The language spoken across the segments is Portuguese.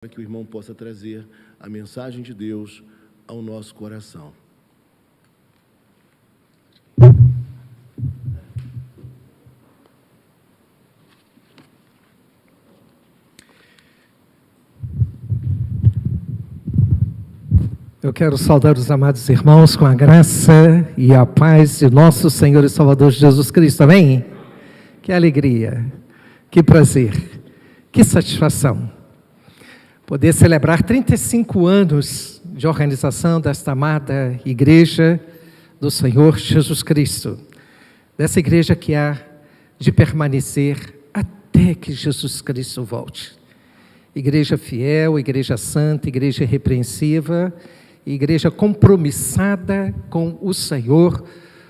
Para que o irmão possa trazer a mensagem de Deus ao nosso coração. Eu quero saudar os amados irmãos com a graça e a paz de nosso Senhor e Salvador Jesus Cristo, amém? Que alegria, que prazer, que satisfação poder celebrar 35 anos de organização desta amada igreja do Senhor Jesus Cristo, dessa igreja que há de permanecer até que Jesus Cristo volte. Igreja fiel, igreja santa, igreja irrepreensiva, igreja compromissada com o Senhor.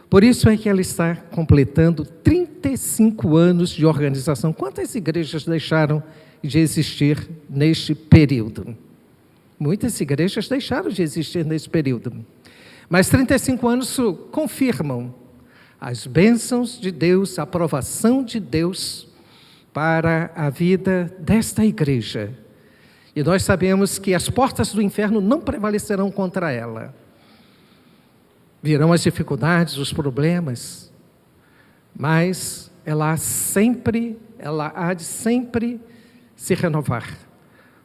Por isso é que ela está completando 35 anos de organização. Quantas igrejas deixaram de existir neste período? Muitas igrejas deixaram de existir neste período. Mas 35 anos confirmam as bênçãos de Deus, a aprovação de Deus para a vida desta igreja. E nós sabemos que as portas do inferno não prevalecerão contra ela. Virão as dificuldades, os problemas, mas ela há de sempre se renovar,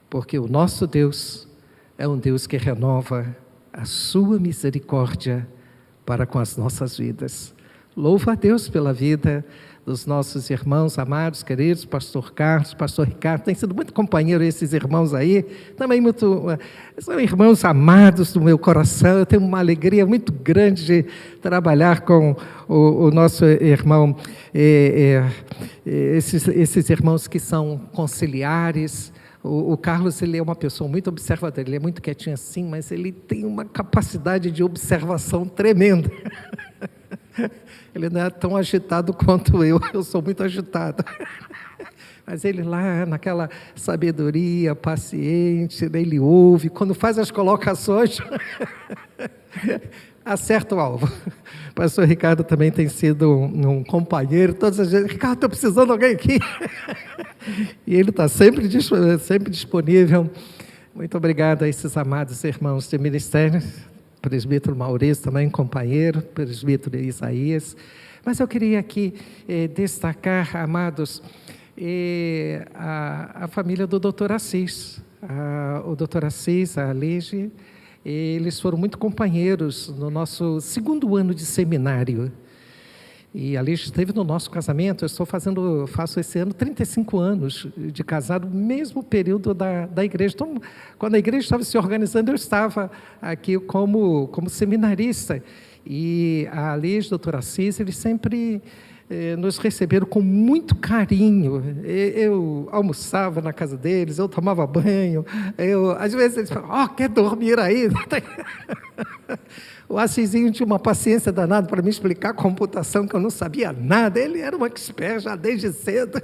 porque o nosso Deus é um Deus que renova a sua misericórdia para com as nossas vidas. Louvo a Deus pela vida dos nossos irmãos amados, queridos, pastor Carlos, pastor Ricardo, tem sido muito companheiro esses irmãos aí, também são irmãos amados do meu coração. Eu tenho uma alegria muito grande de trabalhar com o nosso irmão, esses irmãos que são conciliares. O Carlos, ele é uma pessoa muito observadora, ele é muito quietinho assim, mas ele tem uma capacidade de observação tremenda. Ele não é tão agitado quanto eu sou muito agitado. Mas ele lá, naquela sabedoria, paciente, ele ouve, quando faz as colocações, acerta o alvo. O pastor Ricardo também tem sido um companheiro, todas as vezes, Ricardo, estou precisando de alguém aqui. E ele está sempre disponível. Muito obrigado a esses amados irmãos de ministério, presbítero Maurício também, companheiro, presbítero Isaías. Mas eu queria aqui destacar, amados, a família do doutor Assis. O doutor Assis, a Lige, eles foram muito companheiros no nosso segundo ano de seminário. E a Lige esteve no nosso casamento. Eu faço esse ano 35 anos de casado, mesmo período da igreja. Então, quando a igreja estava se organizando, eu estava aqui como seminarista. E a Lige, doutor Assis, eles sempre nos receberam com muito carinho. Eu almoçava na casa deles, eu tomava banho. Às vezes eles falavam, quer dormir aí? O Assisinho tinha uma paciência danada para me explicar computação, que eu não sabia nada. Ele era um expert já desde cedo.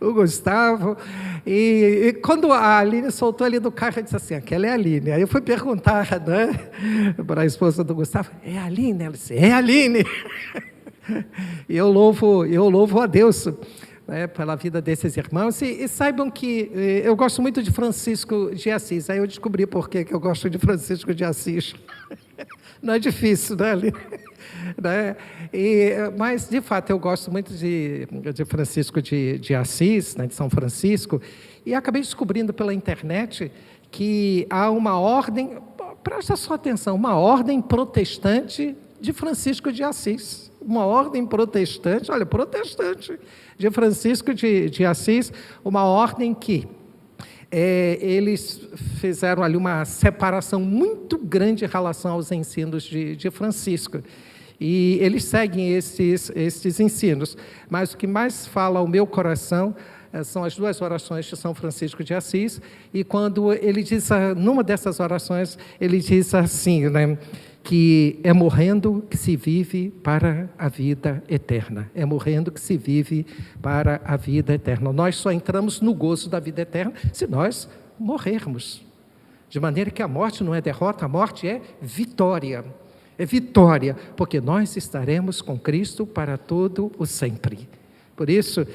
O Gustavo. E quando a Aline soltou ali do carro, eu disse assim, aquela é a Aline. Aí eu fui perguntar, né, para a esposa do Gustavo, é a Aline? Ela disse, é a Aline. E eu louvo a Deus, né, pela vida desses irmãos. E saibam que eu gosto muito de Francisco de Assis. Aí eu descobri por que eu gosto de Francisco de Assis. Não é difícil, né, Aline? Né? Mas, de fato, eu gosto muito de Francisco de Assis, né, de São Francisco, e acabei descobrindo pela internet que há uma ordem, presta só atenção, uma ordem protestante de Francisco de Assis. Uma ordem protestante, olha, protestante, de Francisco de Assis, uma ordem que eles fizeram ali uma separação muito grande em relação aos ensinos de Francisco. E eles seguem esses ensinos. Mas o que mais fala ao meu coração são as duas orações de São Francisco de Assis. E quando ele diz, numa dessas orações, ele diz assim, né, que é morrendo que se vive para a vida eterna. É morrendo que se vive para a vida eterna. Nós só entramos no gozo da vida eterna se nós morrermos. De maneira que a morte não é derrota, a morte é vitória. É vitória, porque nós estaremos com Cristo para todo o sempre. Por isso,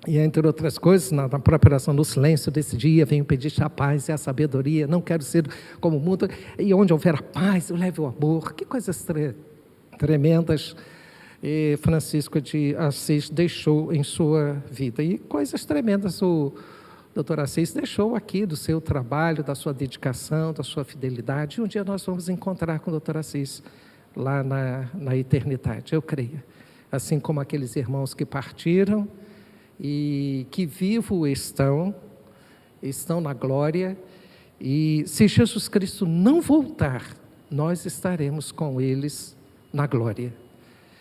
E, entre outras coisas, na própria oração no silêncio desse dia, venho pedir-te a paz e a sabedoria. Não quero ser como o mundo. E onde houver a paz, eu levo o amor. Que coisas tremendas Francisco de Assis deixou em sua vida. E coisas tremendas o Dr. Assis deixou aqui do seu trabalho, da sua dedicação, da sua fidelidade. E um dia nós vamos encontrar com o Dr. Assis lá na eternidade, eu creio. Assim como aqueles irmãos que partiram e que vivos estão na glória, e se Jesus Cristo não voltar, nós estaremos com eles na glória.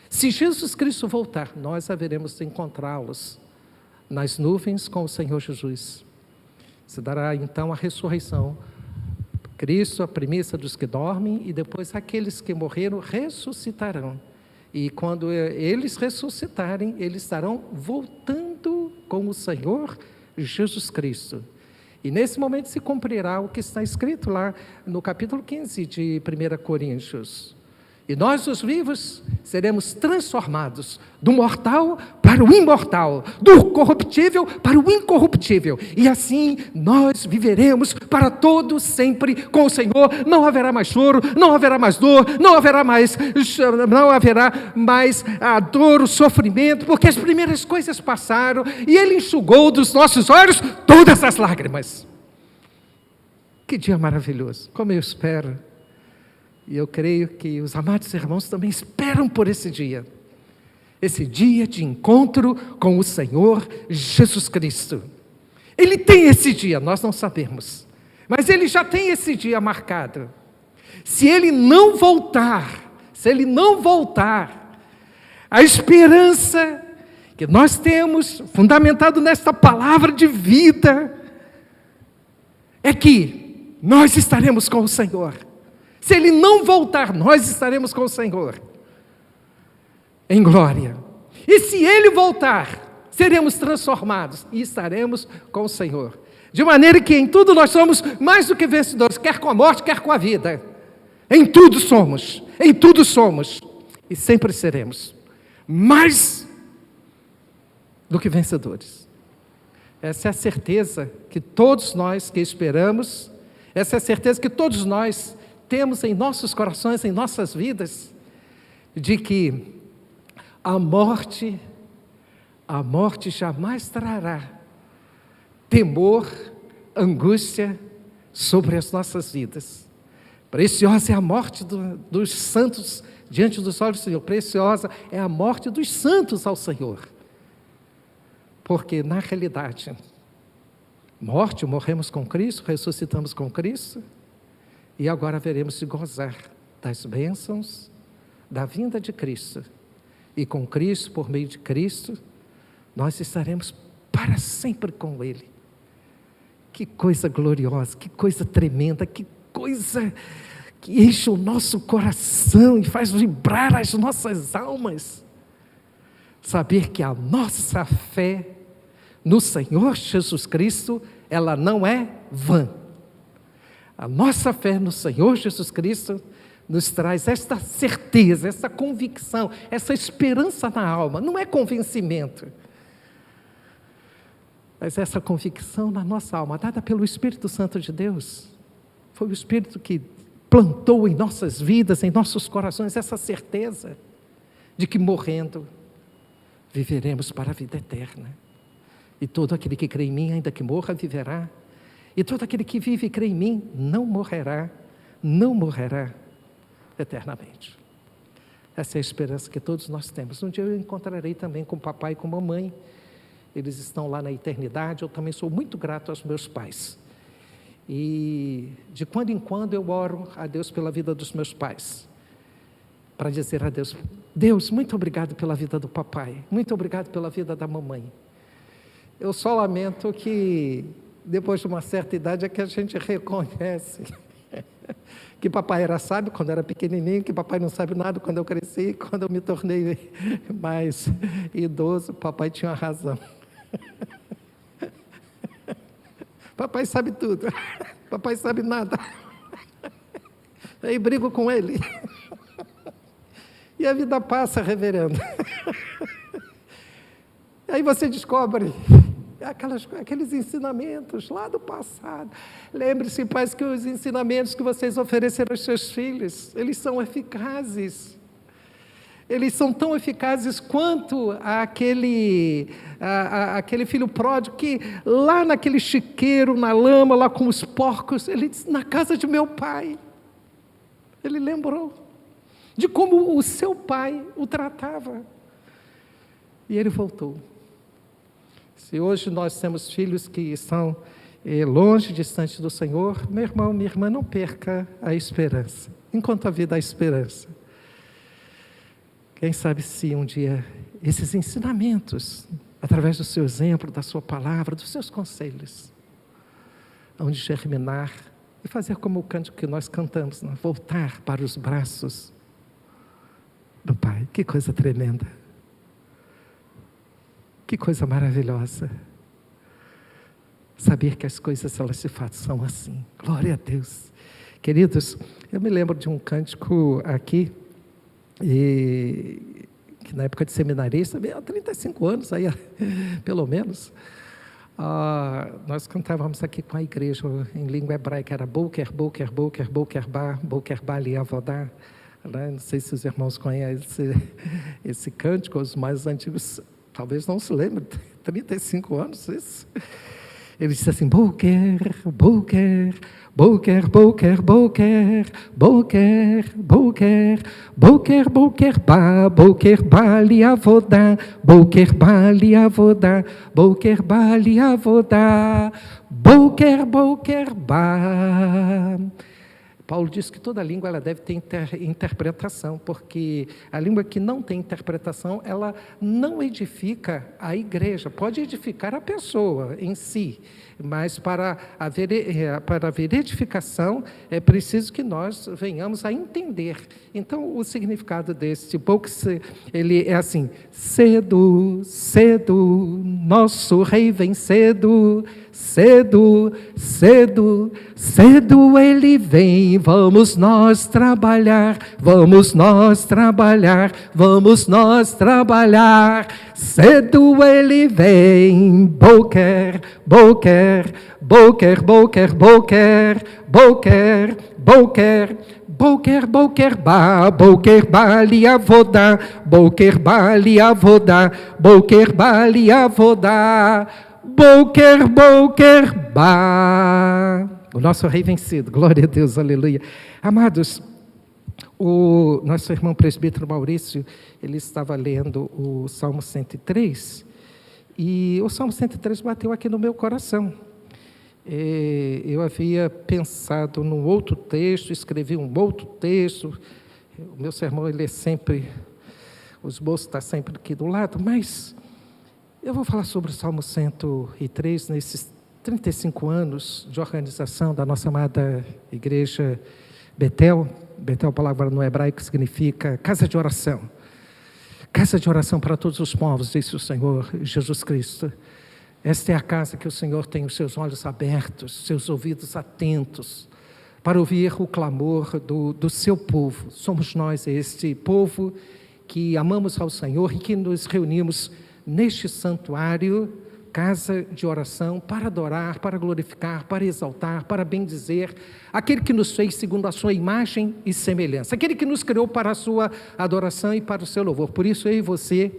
Se Jesus Cristo voltar, nós haveremos de encontrá-los nas nuvens com o Senhor Jesus. Se dará então a ressurreição. Cristo, a premissa dos que dormem, e depois aqueles que morreram ressuscitarão. E quando eles ressuscitarem, eles estarão voltando com o Senhor Jesus Cristo. E nesse momento se cumprirá o que está escrito lá no capítulo 15 de 1 Coríntios. E nós, os vivos, seremos transformados do mortal para o imortal, do corruptível para o incorruptível. E assim nós viveremos para todo sempre com o Senhor. Não haverá mais choro, não haverá mais dor, não haverá mais a dor, o sofrimento, porque as primeiras coisas passaram e Ele enxugou dos nossos olhos todas as lágrimas. Que dia maravilhoso, como eu espero. E eu creio que os amados irmãos também esperam por esse dia de encontro com o Senhor Jesus Cristo. Ele tem esse dia, nós não sabemos, mas Ele já tem esse dia marcado. Se Ele não voltar, a esperança que nós temos, fundamentado nesta palavra de vida, é que nós estaremos com o Senhor. Se Ele não voltar, nós estaremos com o Senhor em glória. E se Ele voltar, seremos transformados e estaremos com o Senhor. De maneira que em tudo nós somos mais do que vencedores, quer com a morte, quer com a vida. Em tudo somos e sempre seremos mais do que vencedores. Essa é a certeza que todos nós que esperamos, essa é a certeza que todos nós temos em nossos corações, em nossas vidas, de que a morte jamais trará temor, angústia sobre as nossas vidas. Preciosa é a morte dos santos diante dos olhos do Senhor. Preciosa é a morte dos santos ao Senhor. Porque, na realidade, morremos com Cristo, ressuscitamos com Cristo, e agora veremos de gozar das bênçãos da vinda de Cristo. E com Cristo, por meio de Cristo, nós estaremos para sempre com Ele. Que coisa gloriosa, que coisa tremenda, que coisa que enche o nosso coração e faz vibrar as nossas almas. Saber que a nossa fé no Senhor Jesus Cristo, ela não é vã. A nossa fé no Senhor Jesus Cristo nos traz esta certeza, essa convicção, essa esperança na alma. Não é convencimento, mas essa convicção na nossa alma, dada pelo Espírito Santo de Deus. Foi o Espírito que plantou em nossas vidas, em nossos corações, essa certeza de que morrendo, viveremos para a vida eterna. E todo aquele que crê em mim, ainda que morra, viverá. E todo aquele que vive e crê em mim, não morrerá eternamente. Essa é a esperança que todos nós temos. Um dia eu encontrarei também com o papai e com a mamãe. Eles estão lá na eternidade. Eu também sou muito grato aos meus pais. E de quando em quando eu oro a Deus pela vida dos meus pais, para dizer a Deus: Deus, muito obrigado pela vida do papai, muito obrigado pela vida da mamãe. Eu só lamento que depois de uma certa idade é que a gente reconhece que papai era sábio quando era pequenininho, que papai não sabe nada quando eu cresci, quando eu me tornei mais idoso, papai tinha razão. Papai sabe tudo, papai sabe nada. Aí brigo com ele. E a vida passa, reverendo. Aí você descobre aqueles ensinamentos lá do passado. Lembre-se, pais, que os ensinamentos que vocês ofereceram aos seus filhos, eles são eficazes. Eles são tão eficazes quanto aquele filho pródigo que lá naquele chiqueiro, na lama, lá com os porcos, ele disse, na casa de meu pai. Ele lembrou de como o seu pai o tratava. E ele voltou. Se hoje nós temos filhos que estão longe, distantes do Senhor, meu irmão, minha irmã, não perca a esperança. Enquanto a vida há esperança. Quem sabe se um dia esses ensinamentos, através do seu exemplo, da sua palavra, dos seus conselhos, hão de germinar e fazer como o cântico que nós cantamos, né? Voltar para os braços do Pai. Que coisa tremenda. Que coisa maravilhosa. Saber que as coisas, elas de fato são assim. Glória a Deus. Queridos, eu me lembro de um cântico aqui, que na época de seminarista, há 35 anos, aí, pelo menos, nós cantávamos aqui com a igreja em língua hebraica, era Boker, Boker, Boker, Boker Ba, Boker Ba Liavodá. Não sei se os irmãos conhecem esse cântico, os mais antigos talvez não se lembrem, 35 anos isso. Ele disse assim, Boker, Boker, Boker, Boker, Boker, Boker, Boker, Boker, Boker, Ba Liavodá, Boker, Ba Liavodá, Boker, Ba Liavodá, Boker, Boker, Ba. Paulo diz que toda língua ela deve ter interpretação, porque a língua que não tem interpretação, ela não edifica a igreja, pode edificar a pessoa em si, mas para haver edificação, é preciso que nós venhamos a entender. Então, o significado desse pouco, ele é assim, cedo, cedo, nosso rei vem cedo, cedo, cedo, cedo ele vem, vamos nós trabalhar, vamos nós trabalhar, vamos nós trabalhar, cedo ele vem, Boker, Boker, Boker, Boker, Boker, Boker, Boker, Boker, Boker, Ba Liavodá, Boker, Ba Liavodá, Boker, Ba Liavodá, Boker, Boker, Ba. O nosso rei vencido, glória a Deus, aleluia. Amados, o nosso irmão presbítero Maurício, ele estava lendo o Salmo 103, e o Salmo 103 bateu aqui no meu coração. Eu havia pensado num outro texto, escrevi um outro texto, o meu sermão, ele é sempre, o esboço está sempre aqui do lado, mas eu vou falar sobre o Salmo 103, nesses 35 anos de organização da nossa amada igreja Betel. Betel, a palavra no hebraico, significa casa de oração. Casa de oração para todos os povos, disse o Senhor Jesus Cristo. Esta é a casa que o Senhor tem os seus olhos abertos, seus ouvidos atentos, para ouvir o clamor do seu povo. Somos nós, este povo, que amamos ao Senhor e que nos reunimos neste santuário, casa de oração, para adorar, para glorificar, para exaltar, para bendizer aquele que nos fez segundo a sua imagem e semelhança, aquele que nos criou para a sua adoração e para o seu louvor. Por isso, eu e você,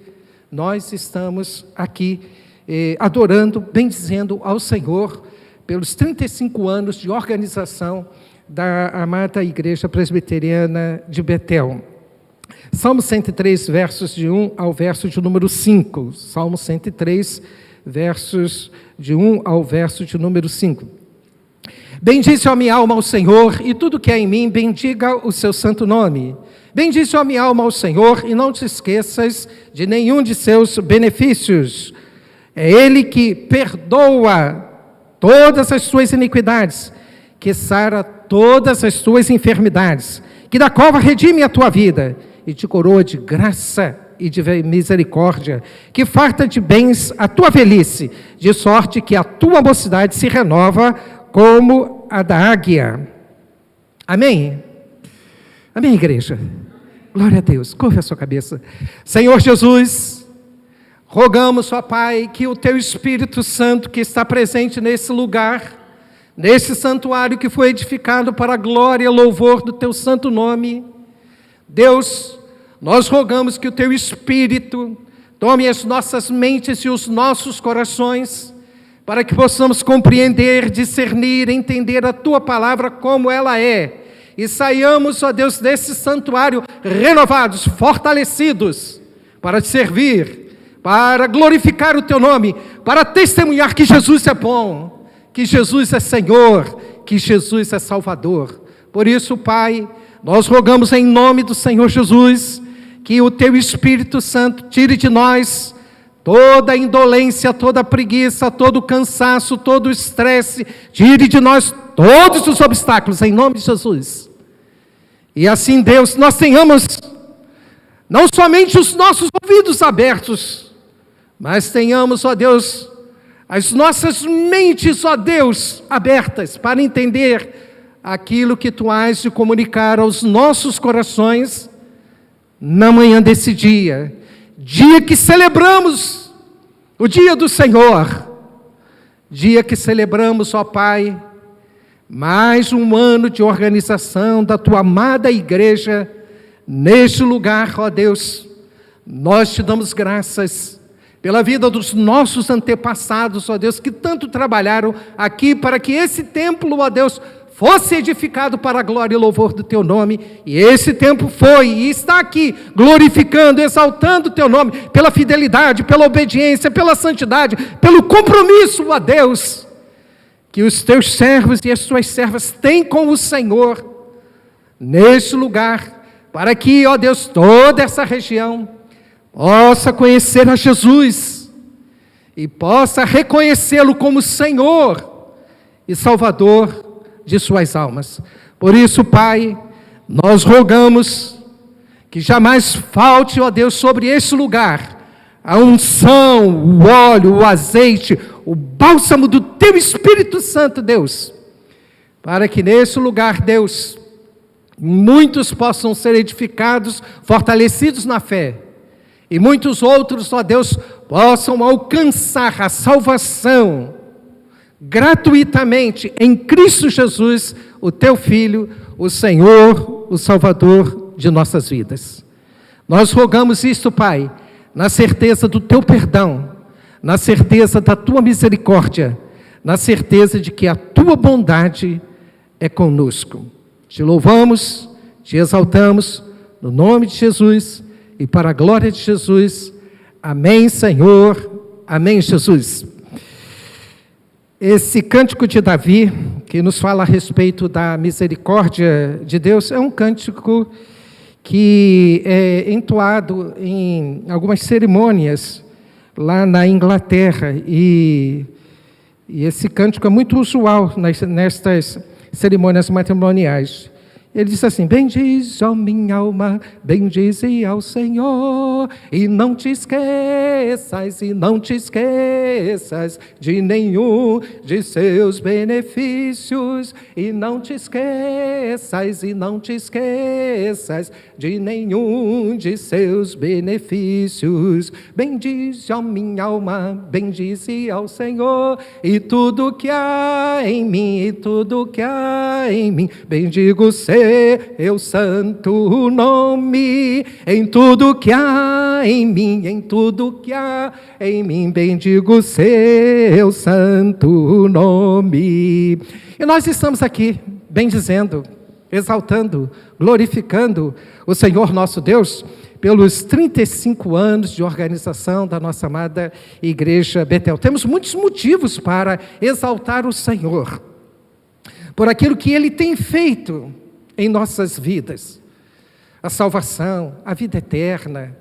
nós estamos aqui adorando, bendizendo ao Senhor pelos 35 anos de organização da amada Igreja Presbiteriana de Betel. Salmo 103, versos de 1 ao verso de número 5. Salmo 103, versos de 1 ao verso de número 5. Bendize a minha alma ao Senhor, e tudo que é em mim, bendiga o seu santo nome. Bendize a minha alma ao Senhor, e não te esqueças de nenhum de seus benefícios. É Ele que perdoa todas as suas iniquidades, que sara todas as tuas enfermidades, que da cova redime a tua vida, e te coroa de graça e de misericórdia, que farta de bens a tua velhice, de sorte que a tua mocidade se renova como a da águia. Amém? Amém, igreja? Glória a Deus. Curva a sua cabeça. Senhor Jesus, Rogamos, ó Pai, que o Teu Espírito Santo, que está presente nesse lugar, nesse santuário que foi edificado para a glória e louvor do Teu santo nome, Deus, nós rogamos que o Teu Espírito tome as nossas mentes e os nossos corações, para que possamos compreender, discernir, entender a Tua palavra como ela é, e saiamos, ó Deus, desse santuário renovados, fortalecidos, para Te servir, para glorificar o Teu nome, para testemunhar que Jesus é bom, que Jesus é Senhor, que Jesus é Salvador. Por isso, Pai, nós rogamos em nome do Senhor Jesus, que o Teu Espírito Santo tire de nós toda a indolência, toda a preguiça, todo o cansaço, todo o estresse, tire de nós todos os obstáculos, em nome de Jesus. E assim, Deus, nós tenhamos não somente os nossos ouvidos abertos, mas tenhamos, ó Deus, as nossas mentes, ó Deus, abertas para entender aquilo que Tu has de comunicar aos nossos corações na manhã desse dia, dia que celebramos o dia do Senhor, dia que celebramos, ó Pai, mais um ano de organização da Tua amada igreja neste lugar, ó Deus. Nós Te damos graças pela vida dos nossos antepassados, ó Deus, que tanto trabalharam aqui para que esse templo, ó Deus, fosse edificado para a glória e louvor do Teu nome, e esse templo foi e está aqui, glorificando, exaltando o Teu nome, pela fidelidade, pela obediência, pela santidade, pelo compromisso, ó Deus, que os Teus servos e as Tuas servas têm com o Senhor, neste lugar, para que, ó Deus, toda essa região possa conhecer a Jesus, e possa reconhecê-lo como Senhor e Salvador de suas almas. Por isso, Pai, nós rogamos que jamais falte, ó Deus, sobre este lugar, a unção, o óleo, o azeite, o bálsamo do Teu Espírito Santo, Deus, para que nesse lugar, Deus, muitos possam ser edificados, fortalecidos na fé, e muitos outros, ó Deus, possam alcançar a salvação gratuitamente em Cristo Jesus, o Teu Filho, o Senhor, o Salvador de nossas vidas. Nós rogamos isto, Pai, na certeza do Teu perdão, na certeza da Tua misericórdia, na certeza de que a Tua bondade é conosco. Te louvamos, Te exaltamos, no nome de Jesus, e para a glória de Jesus. Amém, Senhor. Amém, Jesus. Esse cântico de Davi, que nos fala a respeito da misericórdia de Deus, é um cântico que é entoado em algumas cerimônias lá na Inglaterra, e esse cântico é muito usual nestas cerimônias matrimoniais. Ele diz assim: bendize, ó minha alma, bendize ao Senhor, e não te esqueças de nenhum de seus benefícios, e não te esqueças de nenhum de seus benefícios. Bendize, ó minha alma, bendize ao Senhor, e tudo que há em mim, bendigo seu santo nome. Em tudo que há em mim, bendigo seu santo nome. E nós estamos aqui bendizendo, exaltando, glorificando o Senhor nosso Deus pelos 35 anos de organização da nossa amada Igreja Betel. Temos muitos motivos para exaltar o Senhor por aquilo que Ele tem feito em nossas vidas: a salvação, a vida eterna,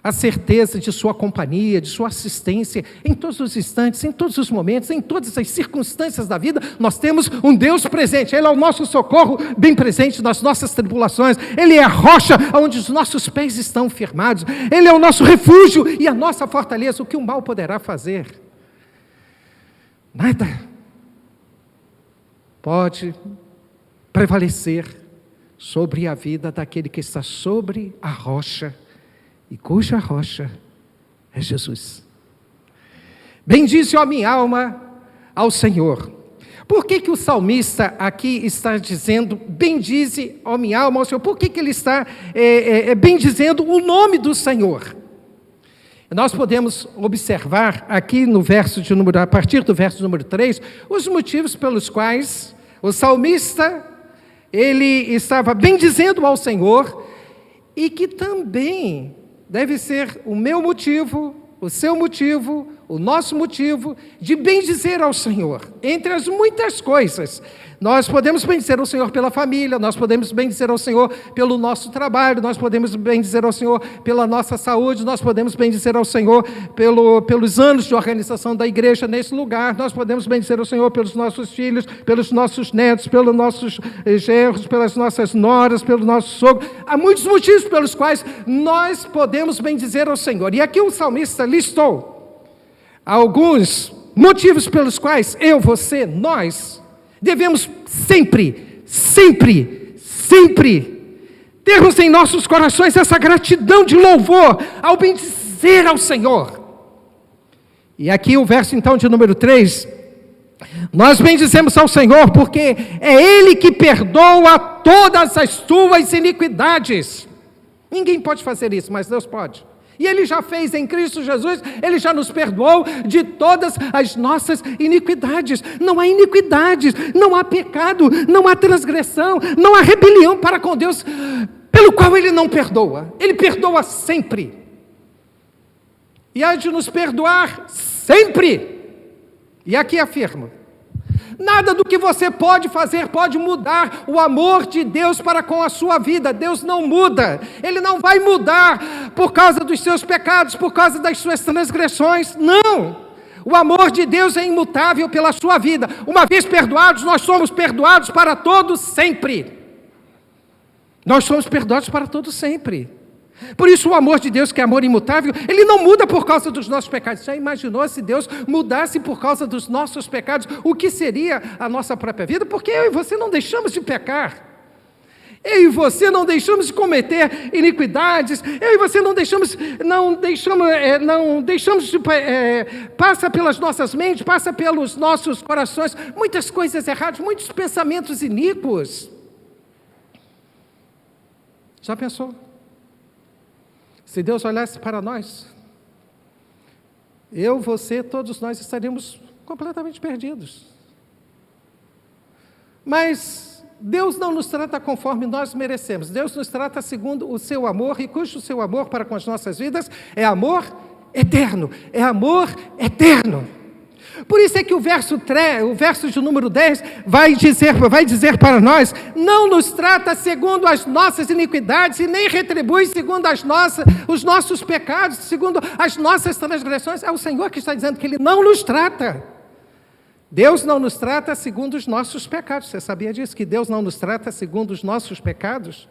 a certeza de sua companhia, de sua assistência, em todos os instantes, em todos os momentos, em todas as circunstâncias da vida. Nós temos um Deus presente. Ele é o nosso socorro bem presente nas nossas tribulações. Ele é a rocha onde os nossos pés estão firmados. Ele é o nosso refúgio e a nossa fortaleza. O que o mal poderá fazer? Nada pode prevalecer sobre a vida daquele que está sobre a rocha, e cuja rocha é Jesus. Bendize, ó minha alma, ao Senhor. Por que o salmista aqui está dizendo, bendize, ó minha alma, ao Senhor? Por que ele está bendizendo o nome do Senhor? Nós podemos observar aqui no a partir do verso número 3, os motivos pelos quais o salmista, ele estava bendizendo ao Senhor, e que também deve ser o meu motivo, o seu motivo, o nosso motivo de bendizer ao Senhor. Entre as muitas coisas, nós podemos bendizer ao Senhor pela família, nós podemos bendizer ao Senhor pelo nosso trabalho, nós podemos bendizer ao Senhor pela nossa saúde, nós podemos bendizer ao Senhor pelos anos de organização da igreja nesse lugar, nós podemos bendizer ao Senhor pelos nossos filhos, pelos nossos netos, pelos nossos genros, pelas nossas noras, pelo nosso sogro. Há muitos motivos pelos quais nós podemos bendizer ao Senhor. E aqui o salmista listou alguns motivos pelos quais eu, você, nós devemos sempre termos em nossos corações essa gratidão de louvor ao bendizer ao Senhor. E aqui o verso então de número 3, nós bendizemos ao Senhor porque é Ele que perdoa todas as tuas iniquidades. Ninguém pode fazer isso, mas Deus pode. E Ele já fez em Cristo Jesus, Ele já nos perdoou de todas as nossas iniquidades. Não há iniquidades, não há pecado, não há transgressão, não há rebelião para com Deus, pelo qual Ele não perdoa. Ele perdoa sempre. E há de nos perdoar sempre. E aqui afirma, nada do que você pode fazer pode mudar o amor de Deus para com a sua vida. Deus não muda. Ele não vai mudar por causa dos seus pecados, por causa das suas transgressões. Não! O amor de Deus é imutável pela sua vida. Uma vez perdoados, nós somos perdoados para todos sempre. Nós somos perdoados para todos sempre. Por isso o amor de Deus, que é amor imutável, Ele não muda por causa dos nossos pecados. Já imaginou se Deus mudasse por causa dos nossos pecados? O que seria a nossa própria vida? Porque eu e você não deixamos de pecar. Eu e você não deixamos de cometer iniquidades. Eu e você não deixamos de... passa pelas nossas mentes, passa pelos nossos corações muitas coisas erradas, muitos pensamentos iníquos. Já pensou? Se Deus olhasse para nós, eu, você, todos nós estaríamos completamente perdidos. Mas Deus não nos trata conforme nós merecemos. Deus nos trata segundo o seu amor, e cujo seu amor para com as nossas vidas é amor eterno. É amor eterno. Por isso é que o verso de número 10 vai dizer para nós, não nos trata segundo as nossas iniquidades e nem retribui segundo os nossos pecados, segundo as nossas transgressões. É o Senhor que está dizendo que Ele não nos trata. Deus não nos trata segundo os nossos pecados. Você sabia disso? Que Deus não nos trata segundo os nossos pecados?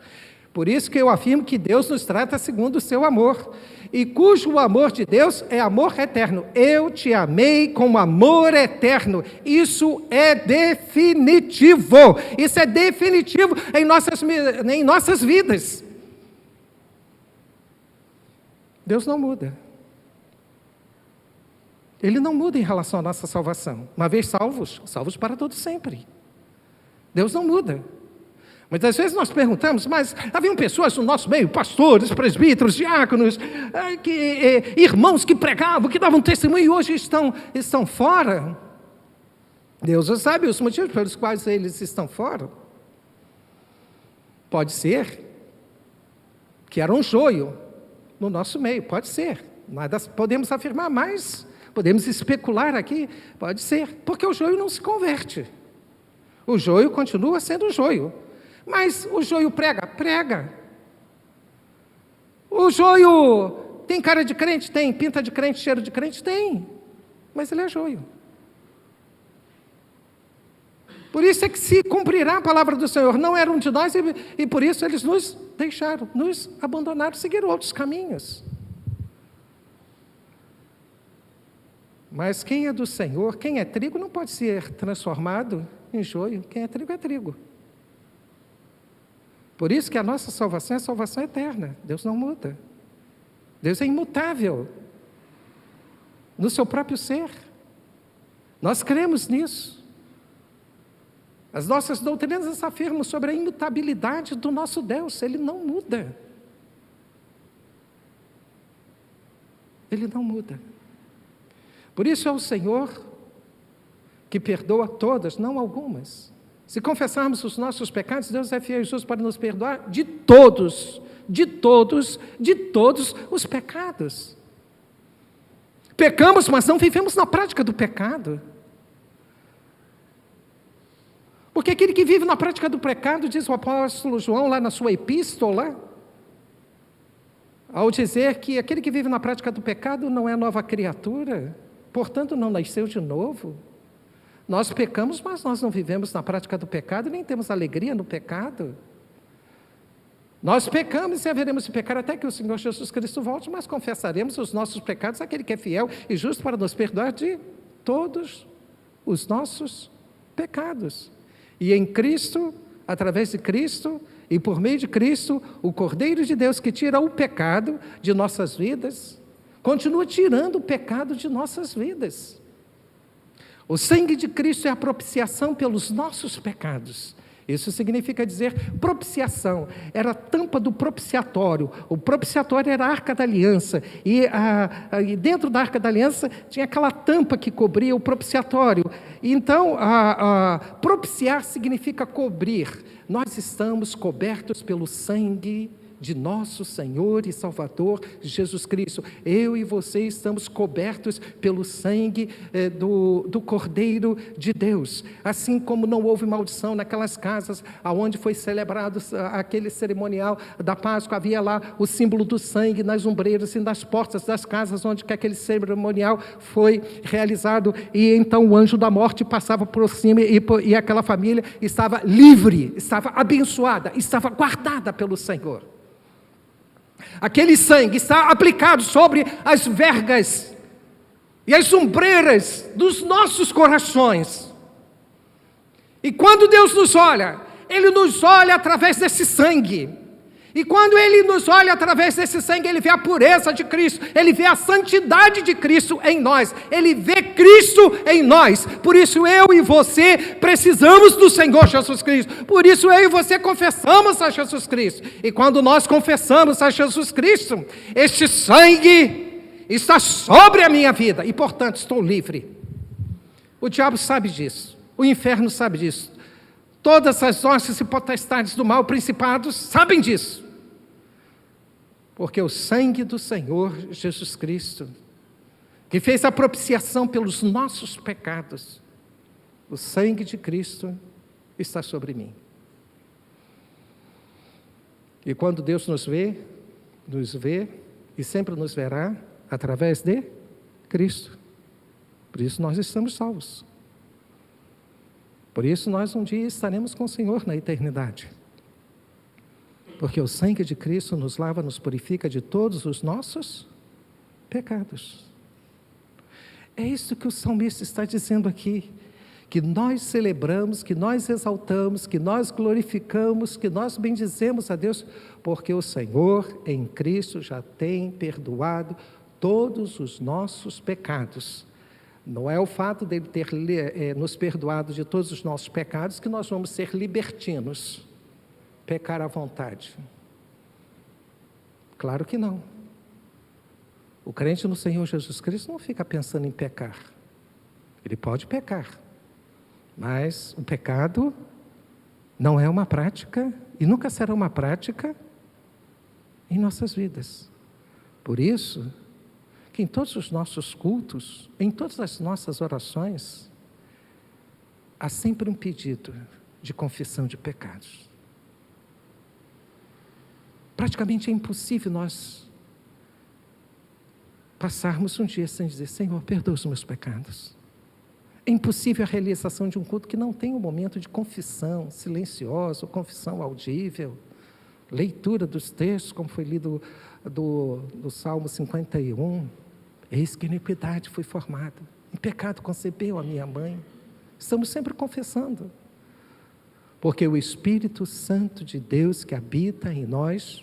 Por isso que eu afirmo que Deus nos trata segundo o seu amor, e cujo amor de Deus é amor eterno. Eu te amei com amor eterno. Isso é definitivo. Isso é definitivo em nossas vidas. Deus não muda. Ele não muda em relação à nossa salvação. Uma vez salvos para todo sempre. Deus não muda. Muitas vezes nós perguntamos, mas haviam pessoas no nosso meio, pastores, presbíteros, diáconos, irmãos que pregavam, que davam testemunho e hoje estão fora. Deus já sabe os motivos pelos quais eles estão fora. Pode ser que era um joio no nosso meio, pode ser. Nada podemos afirmar, mas podemos especular aqui, pode ser, porque o joio não se converte. O joio continua sendo joio. Mas o joio prega. O joio tem cara de crente? Tem. Pinta de crente, cheiro de crente? Tem. Mas ele é joio. Por isso é que se cumprirá a palavra do Senhor. Não eram de nós e por isso eles nos deixaram, nos abandonaram, seguiram outros caminhos. Mas quem é do Senhor, quem é trigo, não pode ser transformado em joio. Quem é trigo é trigo. Por isso que a nossa salvação é salvação eterna. Deus não muda. Deus é imutável no seu próprio ser. Nós cremos nisso. As nossas doutrinas afirmam sobre a imutabilidade do nosso Deus. Ele não muda. Ele não muda. Por isso é o Senhor que perdoa todas, não algumas. Se confessarmos os nossos pecados, Deus é fiel e justo para nos perdoar de todos os pecados. Pecamos, mas não vivemos na prática do pecado. Porque aquele que vive na prática do pecado, diz o apóstolo João lá na sua epístola, ao dizer que aquele que vive na prática do pecado não é nova criatura, portanto não nasceu de novo. Nós pecamos, mas nós não vivemos na prática do pecado, nem temos alegria no pecado. Nós pecamos e haveremos de pecar até que o Senhor Jesus Cristo volte, mas confessaremos os nossos pecados àquele que é fiel e justo para nos perdoar de todos os nossos pecados. E em Cristo, através de Cristo e por meio de Cristo, o Cordeiro de Deus que tira o pecado de nossas vidas, continua tirando o pecado de nossas vidas. O sangue de Cristo é a propiciação pelos nossos pecados. Isso significa dizer propiciação, era a tampa do propiciatório. O propiciatório era a Arca da Aliança, e dentro da Arca da Aliança tinha aquela tampa que cobria o propiciatório. Então, propiciar significa cobrir. Nós estamos cobertos pelo sangue de nosso Senhor e Salvador Jesus Cristo. Eu e você estamos cobertos pelo sangue do Cordeiro de Deus. Assim como não houve maldição naquelas casas onde foi celebrado aquele cerimonial da Páscoa, havia lá o símbolo do sangue nas ombreiras e nas portas das casas onde que aquele cerimonial foi realizado, e então o anjo da morte passava por cima e aquela família estava livre, estava abençoada, estava guardada pelo Senhor. Aquele sangue está aplicado sobre as vergas e as ombreiras dos nossos corações. E quando Deus nos olha, Ele nos olha através desse sangue. E quando Ele nos olha através desse sangue, Ele vê a pureza de Cristo, Ele vê a santidade de Cristo em nós, Ele vê Cristo em nós. Por isso eu e você precisamos do Senhor Jesus Cristo, por isso eu e você confessamos a Jesus Cristo. E quando nós confessamos a Jesus Cristo, este sangue está sobre a minha vida, e portanto estou livre. O diabo sabe disso, o inferno sabe disso, todas as hostes e potestades do mal, principados, sabem disso. Porque o sangue do Senhor Jesus Cristo, que fez a propiciação pelos nossos pecados, o sangue de Cristo está sobre mim. E quando Deus nos vê e sempre nos verá através de Cristo. Por isso nós estamos salvos. Por isso nós um dia estaremos com o Senhor na eternidade. Porque o sangue de Cristo nos lava, nos purifica de todos os nossos pecados. É isso que o salmista está dizendo aqui, que nós celebramos, que nós exaltamos, que nós glorificamos, que nós bendizemos a Deus, porque o Senhor em Cristo já tem perdoado todos os nossos pecados. Não é o fato dele ter nos perdoado de todos os nossos pecados que nós vamos ser libertinos, pecar à vontade. Claro que não. O crente no Senhor Jesus Cristo não fica pensando em pecar. Ele pode pecar, mas o pecado não é uma prática e nunca será uma prática em nossas vidas. Por isso, que em todos os nossos cultos, em todas as nossas orações, há sempre um pedido de confissão de pecados. Praticamente é impossível nós passarmos um dia sem dizer: Senhor, perdoa os meus pecados. É impossível a realização de um culto que não tem um momento de confissão silenciosa, confissão audível, leitura dos textos, como foi lido do Salmo 51. Eis que iniquidade foi formada, em pecado concebeu a minha mãe. Estamos sempre confessando, porque o Espírito Santo de Deus que habita em nós,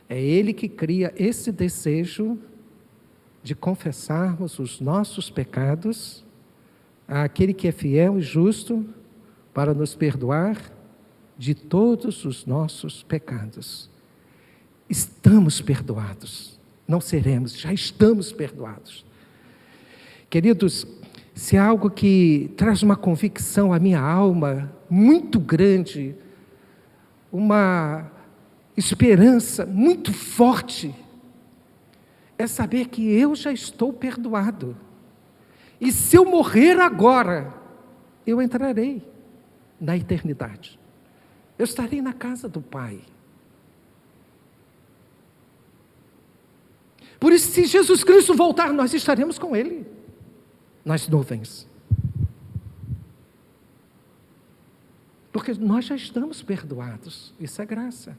é Ele que cria esse desejo de confessarmos os nossos pecados àquele que é fiel e justo para nos perdoar de todos os nossos pecados. Estamos perdoados, não seremos, já estamos perdoados. Queridos, se há algo que traz uma convicção à minha alma muito grande, uma esperança muito forte, é saber que eu já estou perdoado. E se eu morrer agora, eu entrarei na eternidade. Eu estarei na casa do Pai. Por isso, se Jesus Cristo voltar, nós estaremos com Ele nas nuvens. Porque nós já estamos perdoados. Isso é graça.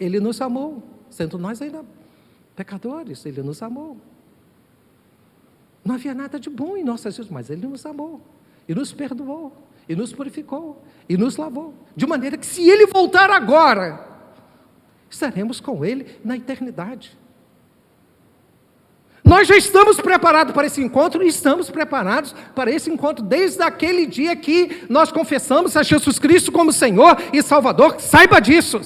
Ele nos amou, sendo nós ainda pecadores, Ele nos amou. Não havia nada de bom em nossas vidas, mas Ele nos amou, e nos perdoou, e nos purificou, e nos lavou. De maneira que se Ele voltar agora, estaremos com Ele na eternidade. Nós já estamos preparados para esse encontro, e estamos preparados para esse encontro desde aquele dia que nós confessamos a Jesus Cristo como Senhor e Salvador. Saiba disso,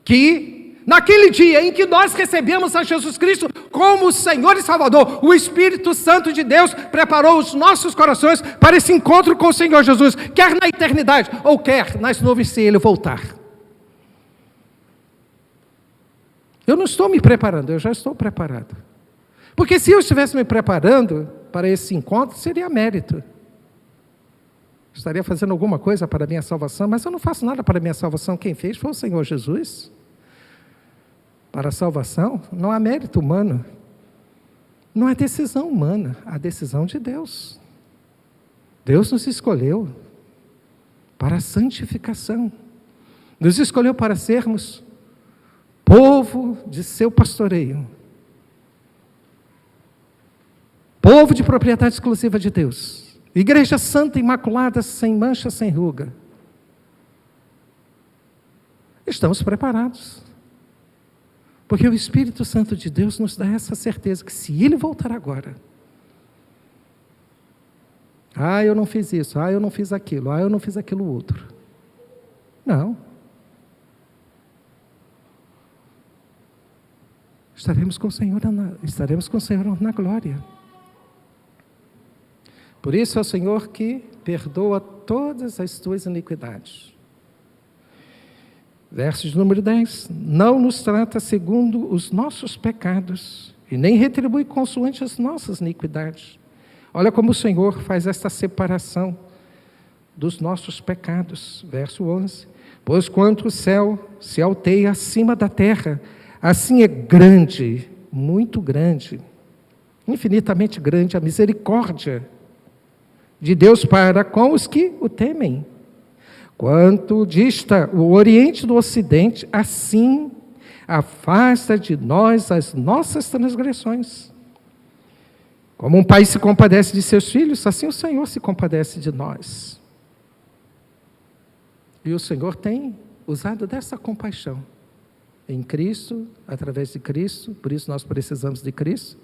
que naquele dia em que nós recebemos a Jesus Cristo como Senhor e Salvador, o Espírito Santo de Deus preparou os nossos corações para esse encontro com o Senhor Jesus, quer na eternidade, ou quer nas nuvens se Ele voltar. Eu não estou me preparando, eu já estou preparado. Porque se eu estivesse me preparando para esse encontro, seria mérito. Estaria fazendo alguma coisa para a minha salvação, mas eu não faço nada para a minha salvação. Quem fez foi o Senhor Jesus. Para a salvação, não há mérito humano. Não há decisão humana, há decisão de Deus. Deus nos escolheu para a santificação. Nos escolheu para sermos povo de seu pastoreio, povo de propriedade exclusiva de Deus, igreja santa, imaculada, sem mancha, sem ruga. Estamos preparados, porque o Espírito Santo de Deus nos dá essa certeza, que se Ele voltar agora, eu não fiz isso, eu não fiz aquilo, eu não fiz aquilo outro. Não. Estaremos com o Senhor na glória. Por isso é o Senhor que perdoa todas as tuas iniquidades. Verso de número 10. Não nos trata segundo os nossos pecados, e nem retribui consoante as nossas iniquidades. Olha como o Senhor faz esta separação dos nossos pecados. Verso 11. Pois quanto o céu se alteia acima da terra, assim é grande, muito grande, infinitamente grande a misericórdia de Deus para com os que o temem. Quanto dista o Oriente do Ocidente, assim afasta de nós as nossas transgressões. Como um pai se compadece de seus filhos, assim o Senhor se compadece de nós. E o Senhor tem usado dessa compaixão em Cristo, através de Cristo. Por isso nós precisamos de Cristo,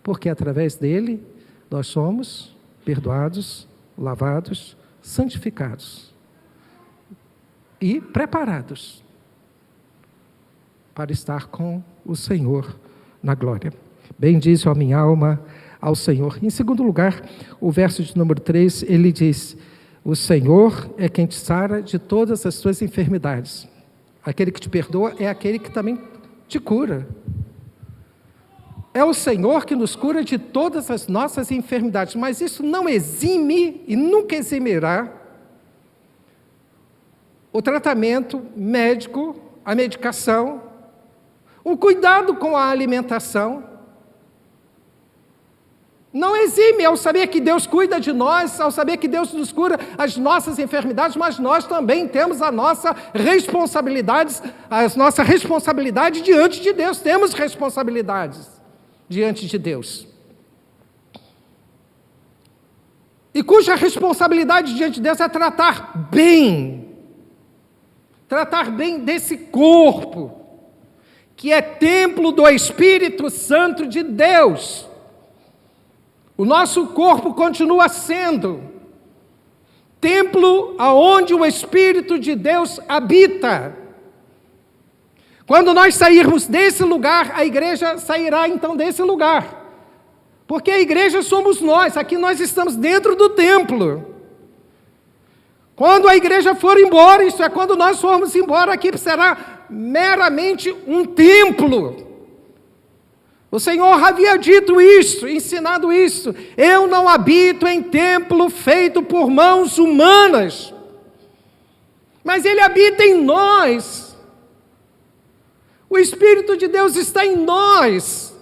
porque através dele nós somos perdoados, lavados, santificados e preparados para estar com o Senhor na glória. Bendize a minha alma ao Senhor. Em segundo lugar, o verso de número 3, ele diz: o Senhor é quem te sara de todas as tuas enfermidades. Aquele que te perdoa é aquele que também te cura. É o Senhor que nos cura de todas as nossas enfermidades, mas isso não exime e nunca eximirá o tratamento médico, a medicação, o cuidado com a alimentação. Não exime ao saber que Deus cuida de nós, ao saber que Deus nos cura as nossas enfermidades, mas nós também temos a nossa responsabilidade diante de Deus. Temos responsabilidades diante de Deus. E cuja responsabilidade diante de Deus é tratar bem desse corpo, que é templo do Espírito Santo de Deus. O nosso corpo continua sendo templo aonde o Espírito de Deus habita. Quando nós sairmos desse lugar, a igreja sairá então desse lugar. Porque a igreja somos nós, aqui nós estamos dentro do templo. Quando a igreja for embora, isso é quando nós formos embora, aqui será meramente um templo. O Senhor havia dito isso, ensinado isso. Eu não habito em templo feito por mãos humanas, mas Ele habita em nós. O Espírito de Deus está em nós.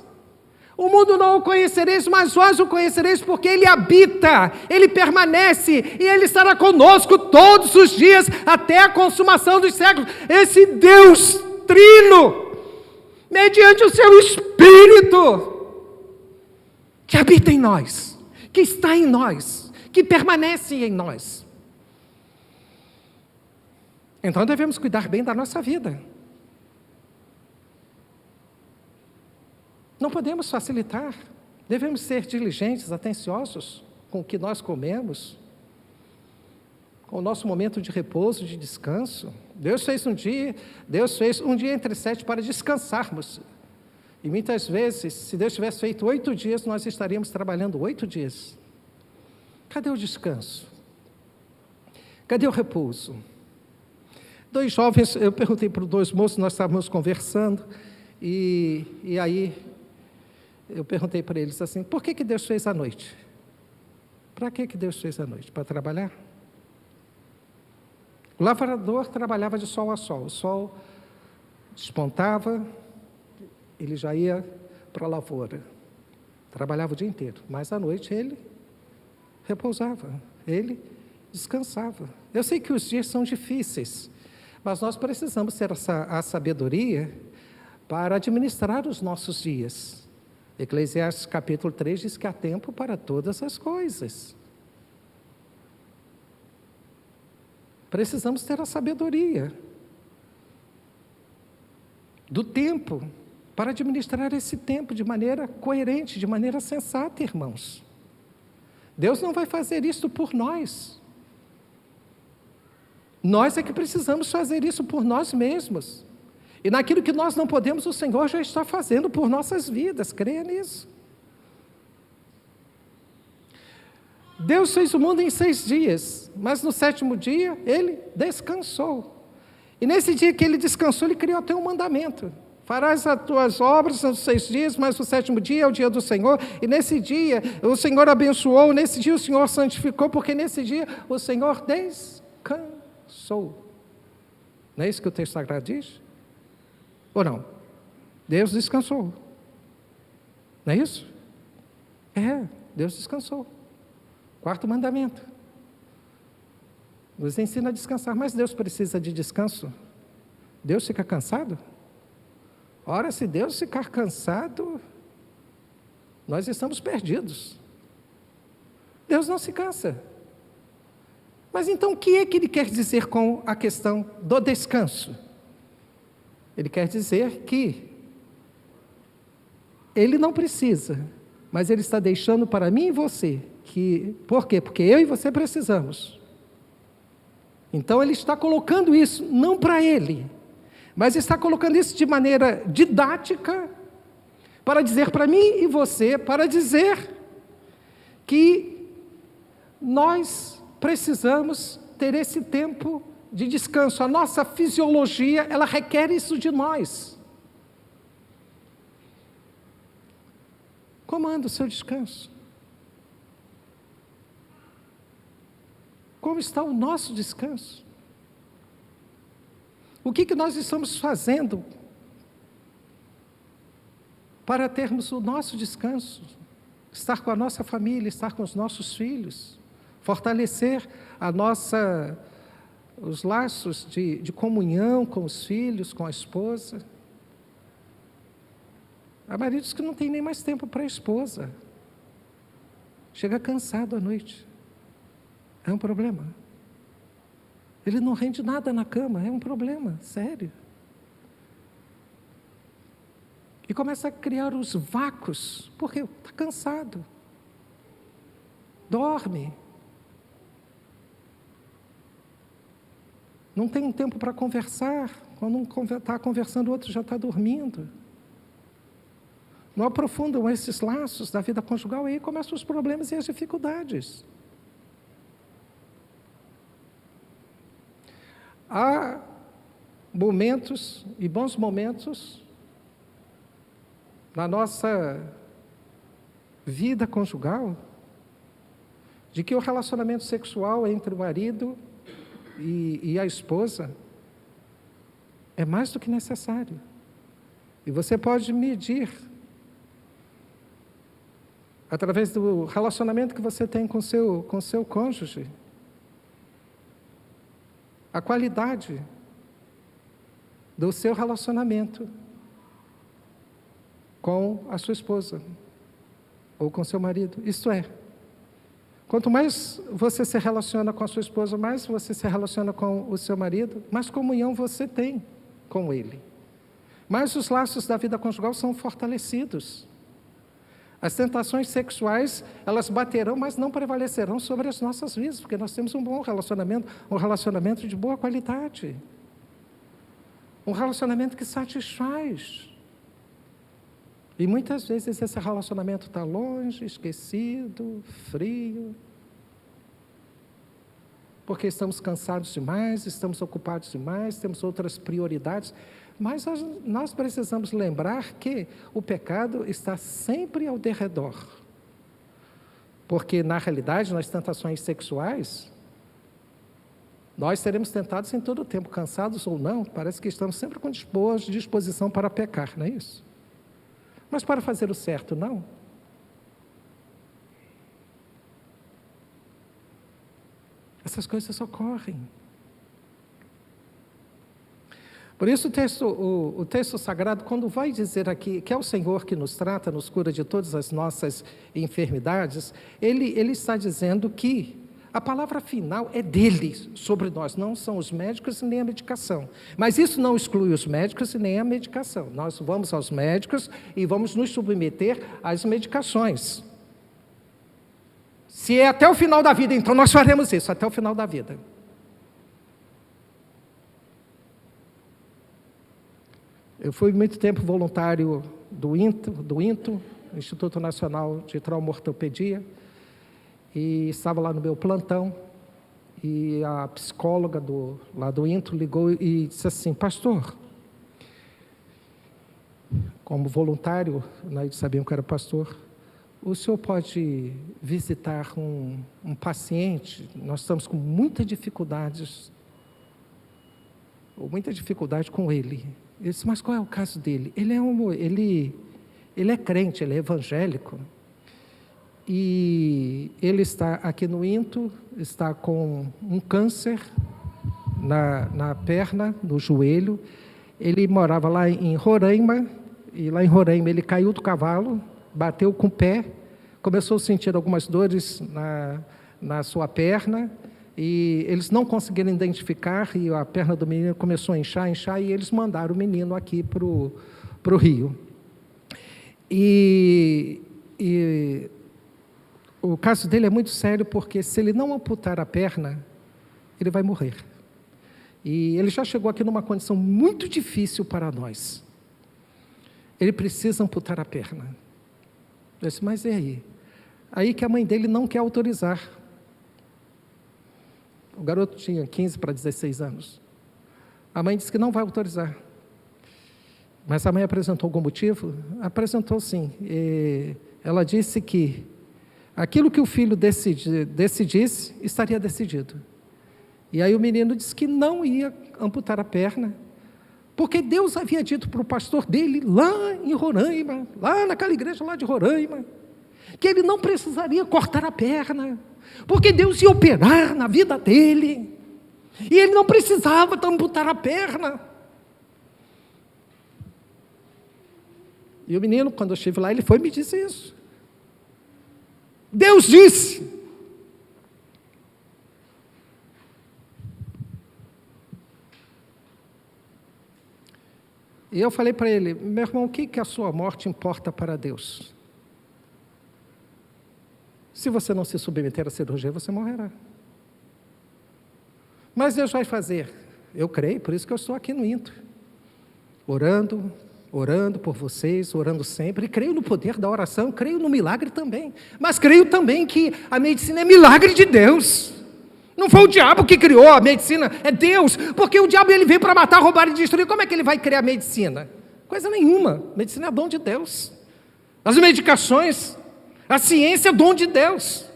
O mundo não o conhecereis, mas vós o conhecereis, porque Ele habita, Ele permanece, e Ele estará conosco todos os dias, até a consumação dos séculos. Esse Deus trino, mediante o seu Espírito, que habita em nós, que está em nós, que permanece em nós. Então devemos cuidar bem da nossa vida. Não podemos facilitar, devemos ser diligentes, atenciosos com o que nós comemos, com o nosso momento de repouso, de descanso. Deus fez um dia entre 7 para descansarmos. E muitas vezes, se Deus tivesse feito 8 dias, nós estaríamos trabalhando 8 dias. Cadê o descanso? Cadê o repouso? 2 jovens, eu perguntei para 2 moços, nós estávamos conversando, e aí eu perguntei para eles assim, por que Deus fez a noite? Para que Deus fez a noite? Para trabalhar? O lavrador trabalhava de sol a sol. O sol despontava, ele já ia para a lavoura. Trabalhava o dia inteiro, mas à noite ele repousava, ele descansava. Eu sei que os dias são difíceis, mas nós precisamos ter a sabedoria para administrar os nossos dias. Eclesiastes capítulo 3 diz que há tempo para todas as coisas. Precisamos ter a sabedoria do tempo para administrar esse tempo de maneira coerente, de maneira sensata, irmãos. Deus não vai fazer isso por nós. Nós é que precisamos fazer isso por nós mesmos. E naquilo que nós não podemos, o Senhor já está fazendo por nossas vidas, creia nisso. Deus fez o mundo em 6 dias, mas no 7º dia Ele descansou. E nesse dia que Ele descansou, Ele criou até um mandamento. Farás as tuas obras nos 6 dias, mas o 7º dia é o dia do Senhor. E nesse dia o Senhor abençoou, nesse dia o Senhor santificou, porque nesse dia o Senhor descansou. Não é isso que o texto sagrado diz? Ou não? Deus descansou. Não é isso? Deus descansou. 4º mandamento. Nos ensina a descansar, mas Deus precisa de descanso? Deus fica cansado? Ora, se Deus ficar cansado, nós estamos perdidos. Deus não se cansa. Mas então o que é que Ele quer dizer com a questão do descanso? Ele quer dizer que Ele não precisa, mas Ele está deixando para mim e você, por quê? Porque eu e você precisamos. Então Ele está colocando isso, não para Ele, mas está colocando isso de maneira didática, para dizer para mim e você, para dizer que nós precisamos ter esse tempo de descanso. A nossa fisiologia, ela requer isso de nós. Como anda o seu descanso? Como está o nosso descanso? O que nós estamos fazendo para termos o nosso descanso? Estar com a nossa família, estar com os nossos filhos, fortalecer os laços de comunhão com os filhos, com a esposa. Há maridos que não têm nem mais tempo para a esposa. Chega cansado à noite. É um problema. Ele não rende nada na cama, é um problema, sério. E começa a criar os vácuos, porque está cansado. dorme. Não tem um tempo para conversar. Quando um está conversando, o outro já está dormindo. Não aprofundam esses laços da vida conjugal, aí começam os problemas e as dificuldades. Há momentos e bons momentos na nossa vida conjugal de que o relacionamento sexual entre o marido e a esposa é mais do que necessário. E você pode medir, através do relacionamento que você tem com seu cônjuge, a qualidade do seu relacionamento com a sua esposa ou com seu marido. Isto é, quanto mais você se relaciona com a sua esposa, mais você se relaciona com o seu marido, mais comunhão você tem com ele. Mais os laços da vida conjugal são fortalecidos. As tentações sexuais, elas baterão, mas não prevalecerão sobre as nossas vidas, porque nós temos um bom relacionamento, um relacionamento de boa qualidade. Um relacionamento que satisfaz. E muitas vezes esse relacionamento está longe, esquecido, frio, porque estamos cansados demais, estamos ocupados demais, temos outras prioridades. Mas nós precisamos lembrar que o pecado está sempre ao derredor. Porque, na realidade, nas tentações sexuais, nós seremos tentados em todo o tempo, cansados ou não, parece que estamos sempre com disposição para pecar, não é isso? Mas para fazer o certo, não. Essas coisas ocorrem. Por isso o texto sagrado, quando vai dizer aqui que é o Senhor que nos trata, nos cura de todas as nossas enfermidades, ele está dizendo que a palavra final é dele sobre nós, não são os médicos e nem a medicação. Mas isso não exclui os médicos e nem a medicação. Nós vamos aos médicos e vamos nos submeter às medicações. Se é até o final da vida, então nós faremos isso, até o final da vida. Eu fui muito tempo voluntário do INTO, Instituto Nacional de Traumaortopedia, e estava lá no meu plantão, e a psicóloga lá do INTO ligou e disse assim: pastor, como voluntário, eles sabiam que eu era pastor, o senhor pode visitar um paciente? Nós estamos com muita dificuldade com ele. Eu disse: mas qual é o caso dele? Ele é crente, ele é evangélico, e ele está aqui no INTO, está com um câncer na perna, no joelho. Ele morava lá em Roraima, e lá em Roraima ele caiu do cavalo, bateu com o pé, começou a sentir algumas dores na sua perna, e eles não conseguiram identificar, e a perna do menino começou a inchar, e eles mandaram o menino aqui para o Rio. E o caso dele é muito sério, porque se ele não amputar a perna, ele vai morrer. E ele já chegou aqui numa condição muito difícil para nós. Ele precisa amputar a perna. Eu disse: mas e aí? Aí que a mãe dele não quer autorizar. O garoto tinha 15 para 16 anos. A mãe disse que não vai autorizar. Mas a mãe apresentou algum motivo? Apresentou, sim. Ela disse que aquilo que o filho decidisse, estaria decidido. E aí o menino disse que não ia amputar a perna, porque Deus havia dito para o pastor dele, lá em Roraima, lá naquela igreja lá de Roraima, que ele não precisaria cortar a perna, porque Deus ia operar na vida dele, e ele não precisava amputar a perna. E o menino, quando eu estive lá, ele foi me dizer isso. Deus disse. E eu falei para ele: meu irmão, o que a sua morte importa para Deus? Se você não se submeter à cirurgia, você morrerá. Mas Deus vai fazer. Eu creio, por isso que eu estou aqui no INTO. Orando por vocês, orando sempre. E creio no poder da oração, creio no milagre também. Mas creio também que a medicina é milagre de Deus. Não foi o diabo que criou a medicina, é Deus. Porque o diabo ele veio para matar, roubar e destruir. Como é que ele vai criar medicina? Coisa nenhuma. Medicina é dom de Deus. As medicações, a ciência é dom de Deus.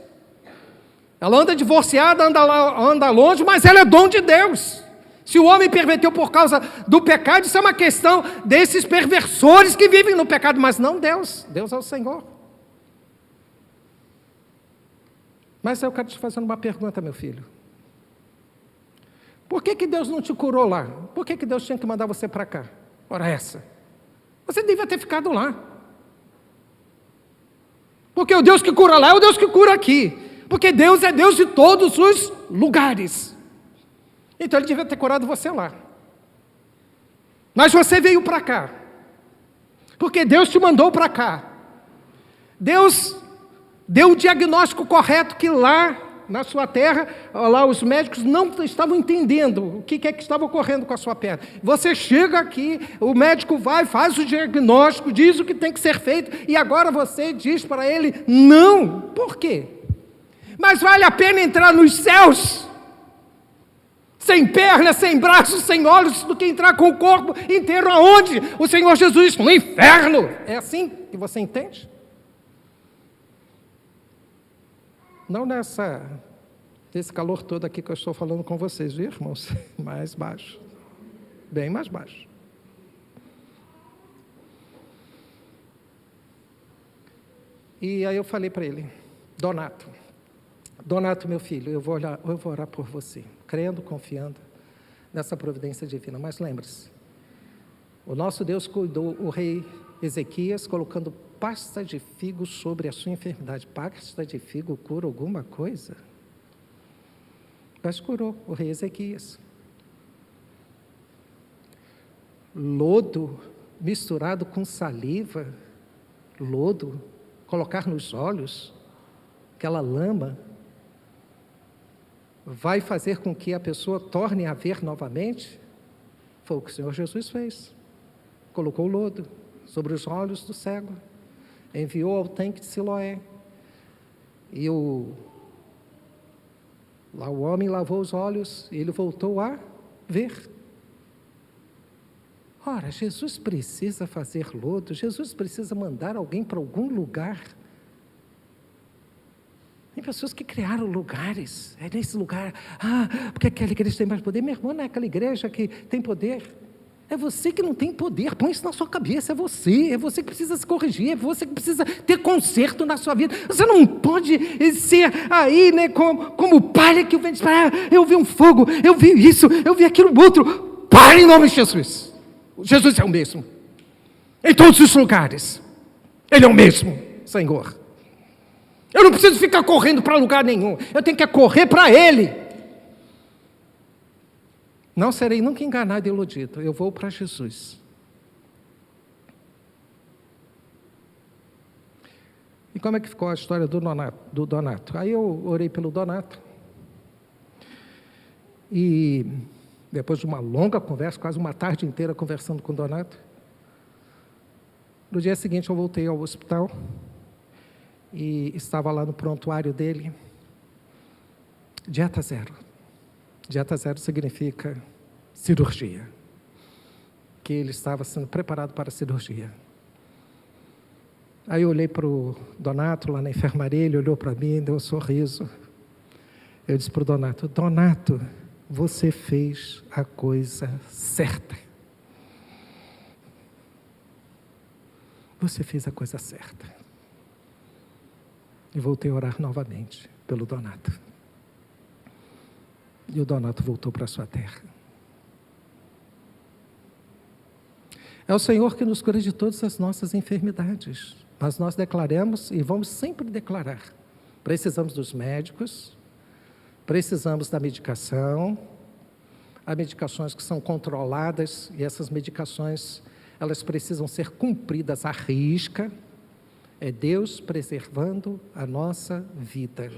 Ela anda divorciada, anda longe, mas ela é dom de Deus. Se o homem perverteu por causa do pecado, isso é uma questão desses perversores que vivem no pecado, mas não Deus. Deus é o Senhor. Mas eu quero te fazer uma pergunta, meu filho. Por que Deus não te curou lá? Por que Deus tinha que mandar você para cá? Ora essa. Você devia ter ficado lá. Porque o Deus que cura lá é o Deus que cura aqui. Porque Deus é Deus de todos os lugares. Então Ele devia ter curado você lá. Mas você veio para cá. Porque Deus te mandou para cá. Deus deu o diagnóstico correto que lá na sua terra, lá os médicos não estavam entendendo o que é que estava ocorrendo com a sua perna. Você chega aqui, o médico vai, faz o diagnóstico, diz o que tem que ser feito, e agora você diz para ele, não. Por quê? Mas vale a pena entrar nos céus, sem pernas, sem braços, sem olhos, do que entrar com o corpo inteiro aonde? O Senhor Jesus, no inferno. É assim que você entende? Não nesse calor todo aqui que eu estou falando com vocês, viu, irmãos? Mais baixo. Bem mais baixo. E aí eu falei para ele, Donato, meu filho, eu vou orar por você, crendo, confiando nessa providência divina. Mas lembre-se, o nosso Deus cuidou o rei Ezequias, colocando pasta de figo sobre a sua enfermidade. Pasta de figo cura alguma coisa? Mas curou o rei Ezequias. Lodo misturado com saliva, colocar nos olhos, aquela lama, vai fazer com que a pessoa torne a ver novamente? Foi o que o Senhor Jesus fez. Colocou lodo sobre os olhos do cego, enviou ao tanque de Siloé, e o homem lavou os olhos, e ele voltou a ver. Ora, Jesus precisa fazer lodo, Jesus precisa mandar alguém para algum lugar. Tem pessoas que criaram lugares, é nesse lugar, porque aquela igreja tem mais poder. Meu irmão, não é aquela igreja que tem poder. É você que não tem poder, põe isso na sua cabeça, é você que precisa se corrigir, é você que precisa ter conserto na sua vida. Você não pode ser aí, né, como o palha que vem dizer, eu vi um fogo, eu vi isso, eu vi aquilo outro. Pare em nome de Jesus. Jesus é o mesmo, em todos os lugares, Ele é o mesmo, Senhor. Eu não preciso ficar correndo para lugar nenhum, eu tenho que correr para Ele. Não serei nunca enganado e iludido, eu vou para Jesus. E como é que ficou a história do Donato? Aí eu orei pelo Donato, e depois de uma longa conversa, quase uma tarde inteira conversando com o Donato, no dia seguinte eu voltei ao hospital, e estava lá no prontuário dele, dieta zero. Dieta zero significa cirurgia, que ele estava sendo preparado para a cirurgia. Aí eu olhei para o Donato lá na enfermaria, ele olhou para mim, deu um sorriso. Eu disse para o Donato, você fez a coisa certa. Você fez a coisa certa. E voltei a orar novamente pelo Donato. E o Donato voltou para a sua terra. É o Senhor que nos cura de todas as nossas enfermidades. Mas nós declaramos e vamos sempre declarar. Precisamos dos médicos, precisamos da medicação. Há medicações que são controladas e essas medicações, elas precisam ser cumpridas à risca. É Deus preservando a nossa vida.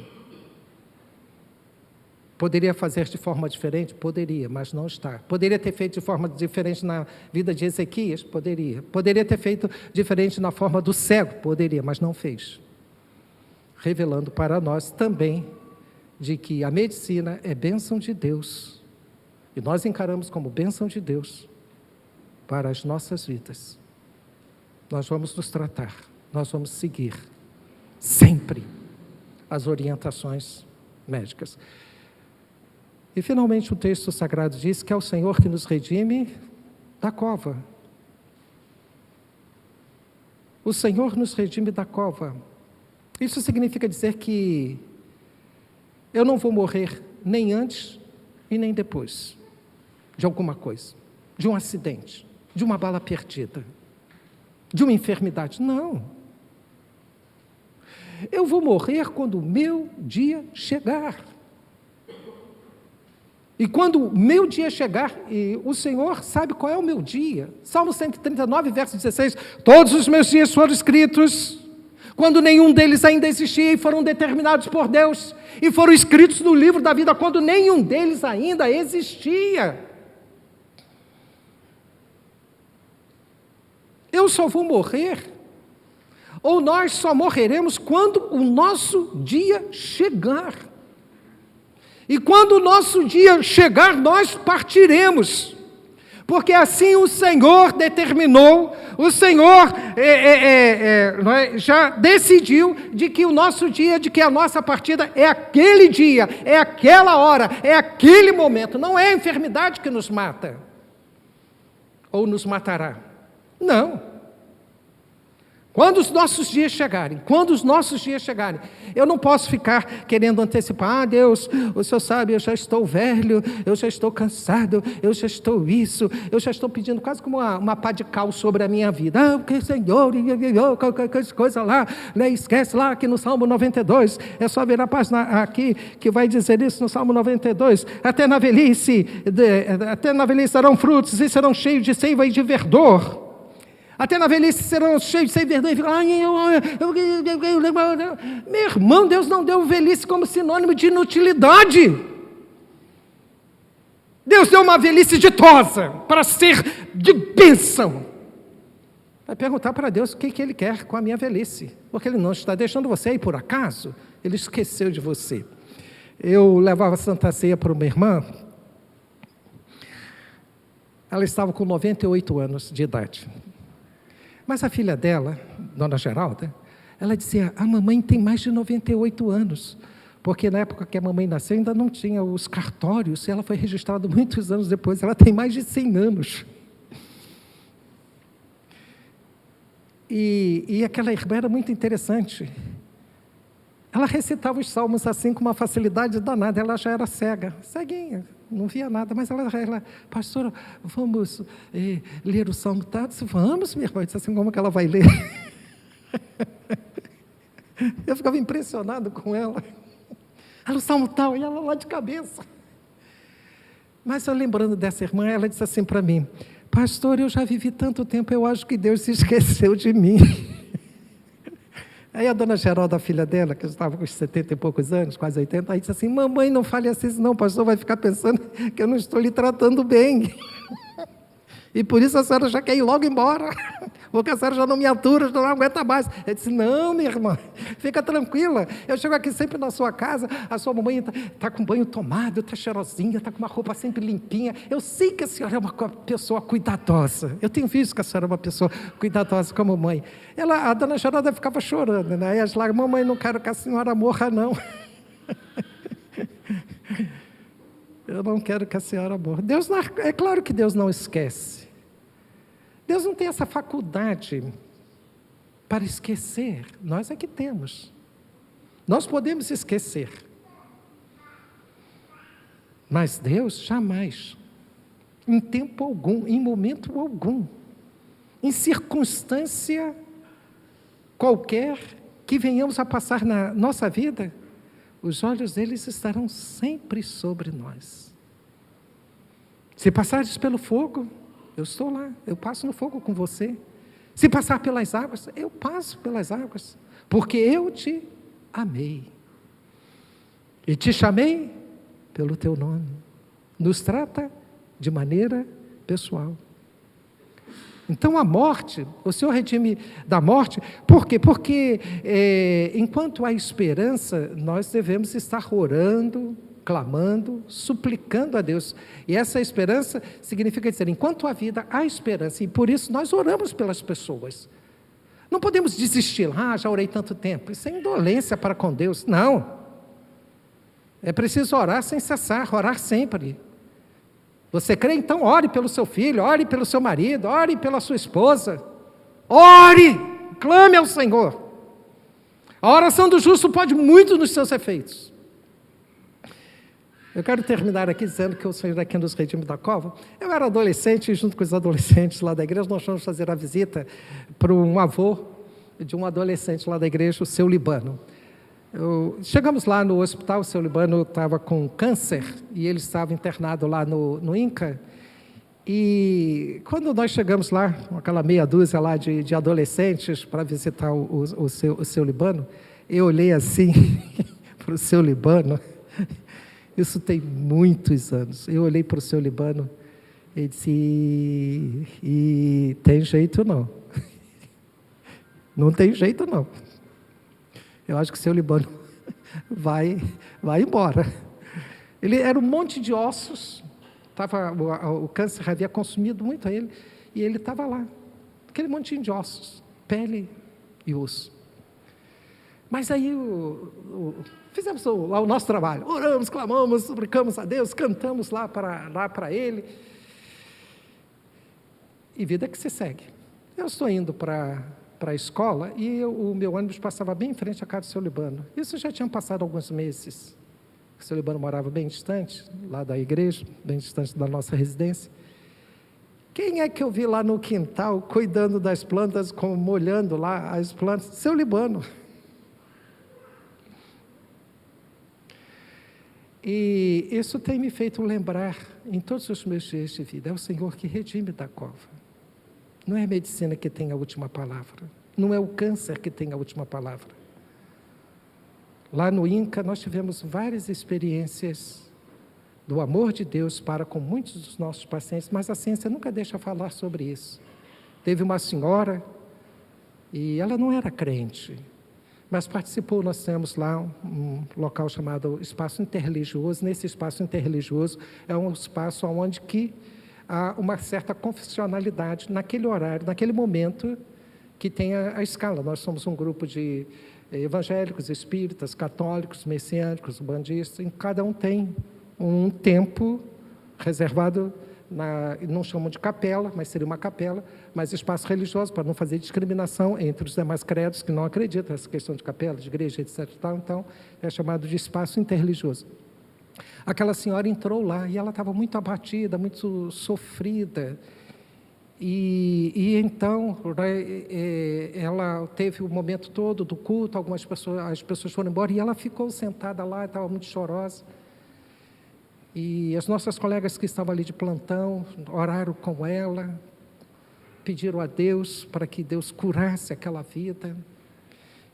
Poderia fazer de forma diferente? Poderia, mas não está. Poderia ter feito de forma diferente na vida de Ezequias? Poderia. Poderia ter feito diferente na forma do cego? Poderia, mas não fez. Revelando para nós também de que a medicina é bênção de Deus. E nós encaramos como bênção de Deus para as nossas vidas. Nós vamos nos tratar, nós vamos seguir sempre as orientações médicas. E finalmente o texto sagrado diz que é o Senhor que nos redime da cova. O Senhor nos redime da cova. Isso significa dizer que eu não vou morrer nem antes e nem depois de alguma coisa, de um acidente, de uma bala perdida, de uma enfermidade. Não. Eu vou morrer quando o meu dia chegar. E quando o meu dia chegar, e o Senhor sabe qual é o meu dia. Salmo 139, verso 16, todos os meus dias foram escritos, quando nenhum deles ainda existia, e foram determinados por Deus, e foram escritos no livro da vida, quando nenhum deles ainda existia. Eu só vou morrer, ou nós só morreremos quando o nosso dia chegar. E quando o nosso dia chegar, nós partiremos. Porque assim o Senhor determinou, o Senhor já decidiu de que o nosso dia, de que a nossa partida é aquele dia, é aquela hora, é aquele momento. Não é a enfermidade que nos mata, ou nos matará. Não. Quando os nossos dias chegarem, eu não posso ficar querendo antecipar, Deus, o Senhor sabe, eu já estou velho, eu já estou cansado, eu já estou isso, eu já estou pedindo quase como uma pá de cal sobre a minha vida. Que Senhor, coisa lá, né? Esquece lá que no Salmo 92, é só ver a página aqui que vai dizer isso no Salmo 92, até na velhice darão frutos e serão cheios de seiva e de verdor. Até na velhice serão cheios de verdor e ficam, meu irmão, Deus não deu velhice como sinônimo de inutilidade. Deus deu uma velhice ditosa para ser de bênção. Vai perguntar para Deus o que Ele quer com a minha velhice, porque Ele não está deixando você aí por acaso, Ele esqueceu de você. Eu levava a Santa Ceia para uma irmã, ela estava com 98 anos de idade. Mas a filha dela, Dona Geralda, ela dizia, a mamãe tem mais de 98 anos, porque na época que a mamãe nasceu ainda não tinha os cartórios, e ela foi registrada muitos anos depois, ela tem mais de 100 anos. E aquela irmã era muito interessante. Ela recitava os salmos assim com uma facilidade danada, ela já era cega, ceguinha. Não via nada, mas ela pastora, vamos ler o salmo tal? Eu disse, vamos, minha irmã. Eu disse assim, como que ela vai ler? Eu ficava impressionado com ela. Ela, o salmo tal, e ela lá de cabeça. Mas eu lembrando dessa irmã, ela disse assim para mim, pastor, eu já vivi tanto tempo, eu acho que Deus se esqueceu de mim. Aí a Dona Geralda, a filha dela, que estava com 70 e poucos anos, quase 80, aí disse assim, mamãe, não fale assim, senão o pastor vai ficar pensando que eu não estou lhe tratando bem. E por isso a senhora já quer ir logo embora, porque a senhora já não me atura, já não aguenta mais. Eu disse, não, minha irmã, fica tranquila, eu chego aqui sempre na sua casa, a sua mamãe está com banho tomado, está cheirosinha, está com uma roupa sempre limpinha, eu sei que a senhora é uma pessoa cuidadosa, eu tenho visto que a senhora é uma pessoa cuidadosa como mãe. A Dona Geralda ficava chorando, né? Aí as lágrimas, mamãe, não quero que a senhora morra, não. Eu não quero que a senhora morra. Deus não, é claro que Deus não esquece. Deus não tem essa faculdade para esquecer. Nós é que temos. Nós podemos esquecer. Mas Deus jamais, em tempo algum, em momento algum, em circunstância qualquer que venhamos a passar na nossa vida, os olhos deles estarão sempre sobre nós. Se passares pelo fogo, eu estou lá, eu passo no fogo com você. Se passar pelas águas, eu passo pelas águas, porque eu te amei. E te chamei pelo teu nome. Nos trata de maneira pessoal. Então a morte, o Senhor redime da morte, por quê? Porque enquanto há esperança, nós devemos estar orando, clamando, suplicando a Deus. E essa esperança significa dizer, enquanto há vida, há esperança. E por isso nós oramos pelas pessoas. Não podemos desistir, já orei tanto tempo. Isso é indolência para com Deus. Não. É preciso orar sem cessar, orar sempre. Você crê? Então ore pelo seu filho, ore pelo seu marido, ore pela sua esposa. Ore! Clame ao Senhor. A oração do justo pode muito nos seus efeitos. Eu quero terminar aqui dizendo que o Senhor aqui nos redime da cova. Eu era adolescente e junto com os adolescentes lá da igreja, nós fomos fazer a visita para um avô de um adolescente lá da igreja, o seu Libano. Chegamos lá no hospital, o seu Libano estava com câncer e ele estava internado lá no INCA. E quando nós chegamos lá, com aquela meia dúzia lá de adolescentes para visitar o seu Libano, eu olhei assim para o seu Libano. Isso tem muitos anos. Eu olhei para o seu Libano e disse, e tem jeito não. Não tem jeito não. Eu acho que o seu Libano vai embora. Ele era um monte de ossos, o câncer havia consumido muito a ele, e ele estava lá, aquele montinho de ossos, pele e osso. Mas aí fizemos lá o nosso trabalho, oramos, clamamos, suplicamos a Deus, cantamos lá para Ele, e vida que se segue. Eu estou indo para a escola e o meu ônibus passava bem em frente à casa do seu Libano. Isso já tinham passado alguns meses. O seu Libano morava bem distante, lá da igreja, bem distante da nossa residência. Quem é que eu vi lá no quintal, cuidando das plantas, molhando lá as plantas? Seu Libano. E isso tem me feito lembrar, em todos os meus dias de vida, é o Senhor que redime da cova. Não é a medicina que tem a última palavra. Não é o câncer que tem a última palavra. Lá no INCA, nós tivemos várias experiências do amor de Deus para com muitos dos nossos pacientes, mas a ciência nunca deixa falar sobre isso. Teve uma senhora, e ela não era crente, mas participou, nós temos lá um local chamado Espaço Interreligioso. Nesse Espaço Interreligioso é um espaço onde que há uma certa confessionalidade naquele horário, naquele momento que tem a escala. Nós somos um grupo de evangélicos, espíritas, católicos, messiânicos, bandistas, e cada um tem um tempo reservado, não chamam de capela, mas seria uma capela, mas espaço religioso, para não fazer discriminação entre os demais credos que não acreditam nessa questão de capela, de igreja, etc. Então, é chamado de espaço interreligioso. Aquela senhora entrou lá e ela estava muito abatida, muito sofrida. E então, ela teve o momento todo do culto, as pessoas foram embora e ela ficou sentada lá, estava muito chorosa. E as nossas colegas que estavam ali de plantão oraram com ela, pediram a Deus para que Deus curasse aquela vida.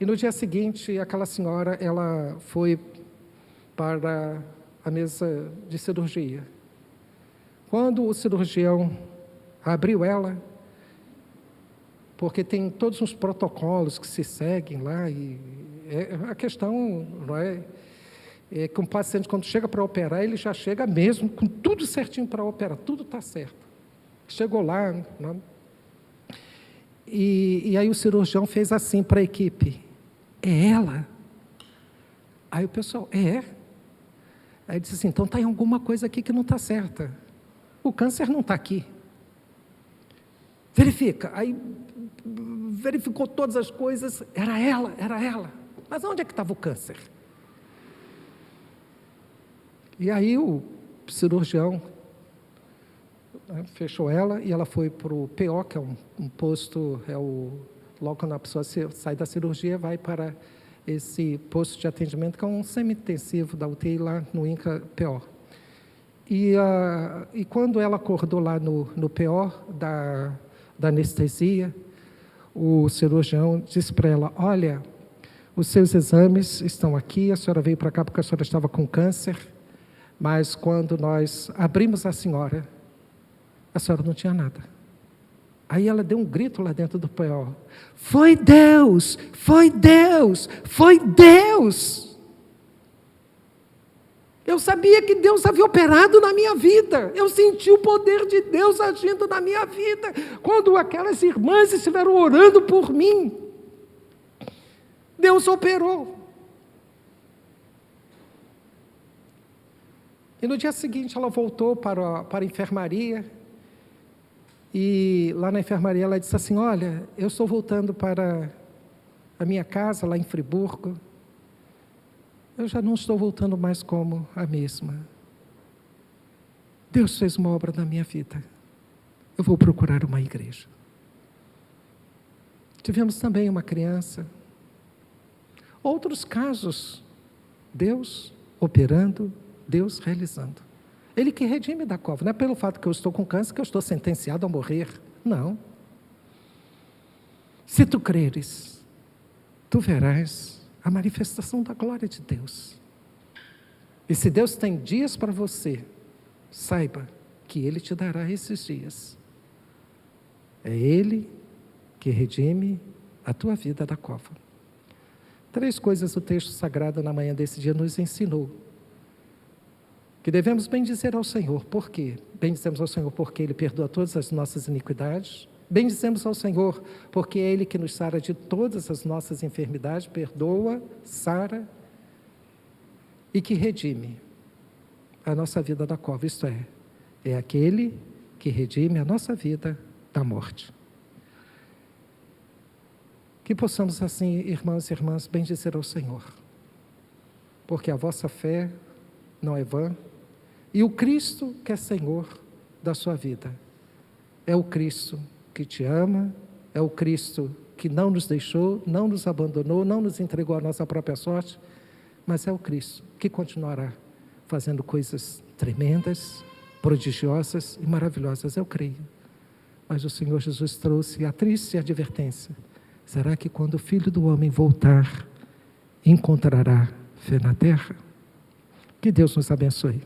E no dia seguinte, aquela senhora, ela foi para a mesa de cirurgia. Quando o cirurgião abriu ela, porque tem todos os protocolos que se seguem lá, e a questão não é que um paciente, quando chega para operar, ele já chega mesmo com tudo certinho para operar, tudo está certo. Chegou lá, né? E aí o cirurgião fez assim para a equipe, é ela? Aí o pessoal, Aí disse assim, então tem alguma coisa aqui que não está certa. O câncer não está aqui. Verifica. Aí verificou todas as coisas, era ela. Mas onde é que estava o câncer? E aí o cirurgião fechou ela e ela foi para o PO, que é um posto, logo quando a pessoa sai da cirurgia, vai para esse posto de atendimento, que é um semi-intensivo da UTI lá no INCA PO. E quando ela acordou lá no PO da anestesia, o cirurgião disse para ela: olha, os seus exames estão aqui, a senhora veio para cá porque a senhora estava com câncer, mas quando nós abrimos a senhora não tinha nada. Aí ela deu um grito lá dentro do PO: foi Deus, foi Deus, foi Deus! Eu sabia que Deus havia operado na minha vida, eu senti o poder de Deus agindo na minha vida, quando aquelas irmãs estiveram orando por mim, Deus operou. E no dia seguinte ela voltou para a enfermaria, e lá na enfermaria ela disse assim: olha, eu estou voltando para a minha casa lá em Friburgo, eu já não estou voltando mais como a mesma. Deus fez uma obra na minha vida, eu vou procurar uma igreja. Tivemos também uma criança, outros casos, Deus operando, Deus realizando. Ele que redime da cova, não é pelo fato que eu estou com câncer que eu estou sentenciado a morrer, não. Se tu creres, tu verás a manifestação da glória de Deus. E se Deus tem dias para você, saiba que Ele te dará esses dias. É Ele que redime a tua vida da cova. 3 coisas o texto sagrado na manhã desse dia nos ensinou. Que devemos bendizer ao Senhor. Por quê? Bendizemos ao Senhor porque Ele perdoa todas as nossas iniquidades. Bendizemos ao Senhor porque é Ele que nos sara de todas as nossas enfermidades, perdoa, sara e que redime a nossa vida da cova. Isto é aquele que redime a nossa vida da morte. Que possamos assim, irmãos e irmãs, bendizer ao Senhor, porque a vossa fé não é vã, e o Cristo que é Senhor da sua vida, é o Cristo que te ama, é o Cristo que não nos deixou, não nos abandonou, não nos entregou a nossa própria sorte, mas é o Cristo que continuará fazendo coisas tremendas, prodigiosas e maravilhosas, eu creio. Mas o Senhor Jesus trouxe a triste advertência: será que quando o Filho do Homem voltar, encontrará fé na terra? Que Deus nos abençoe.